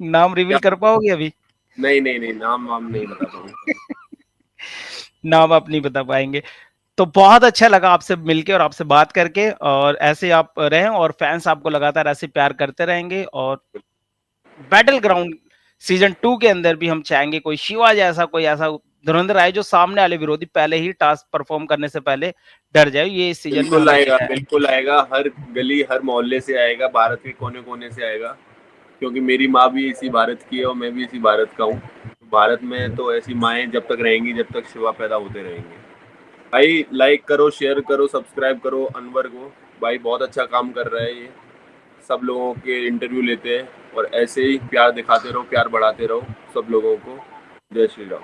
नाम क्या? रिवील कर पाओगे अभी? नहीं नहीं नहीं, नाम वाम नहीं बता पाऊंगा। नाम आप नहीं बता पाएंगे। तो बहुत अच्छा लगा आपसे मिलके और आपसे बात करके, और ऐसे आप रहें, और फैंस आपको लगातार ऐसे प्यार करते रहेंगे, और बैटल ग्राउंड सीजन 2 के अंदर भी हम चाहेंगे कोई शिवा जैसा, कोई ऐसा धुरंधर आए जो सामने वाले विरोधी पहले ही टास्क परफॉर्म करने से पहले डर जाए। ये इस सीजन में बिल्कुल हमें आएगा, देखा है। बिल्कुल आएगा। हर गली हर मोहल्ले से आएगा, भारत के कोने कोने से आएगा। क्योंकि मेरी माँ भी इसी भारत की है और मैं भी इसी भारत का हूँ। भारत में तो ऐसी माएँ जब तक रहेंगी जब तक शिवा पैदा होते रहेंगे। भाई लाइक करो, शेयर करो, सब्सक्राइब करो अनवर को। भाई बहुत अच्छा काम कर रहा है ये। सब लोगों के इंटरव्यू लेते हैं और ऐसे ही प्यार दिखाते रहो, प्यार बढ़ाते रहो सब लोगों को। जय श्री राम।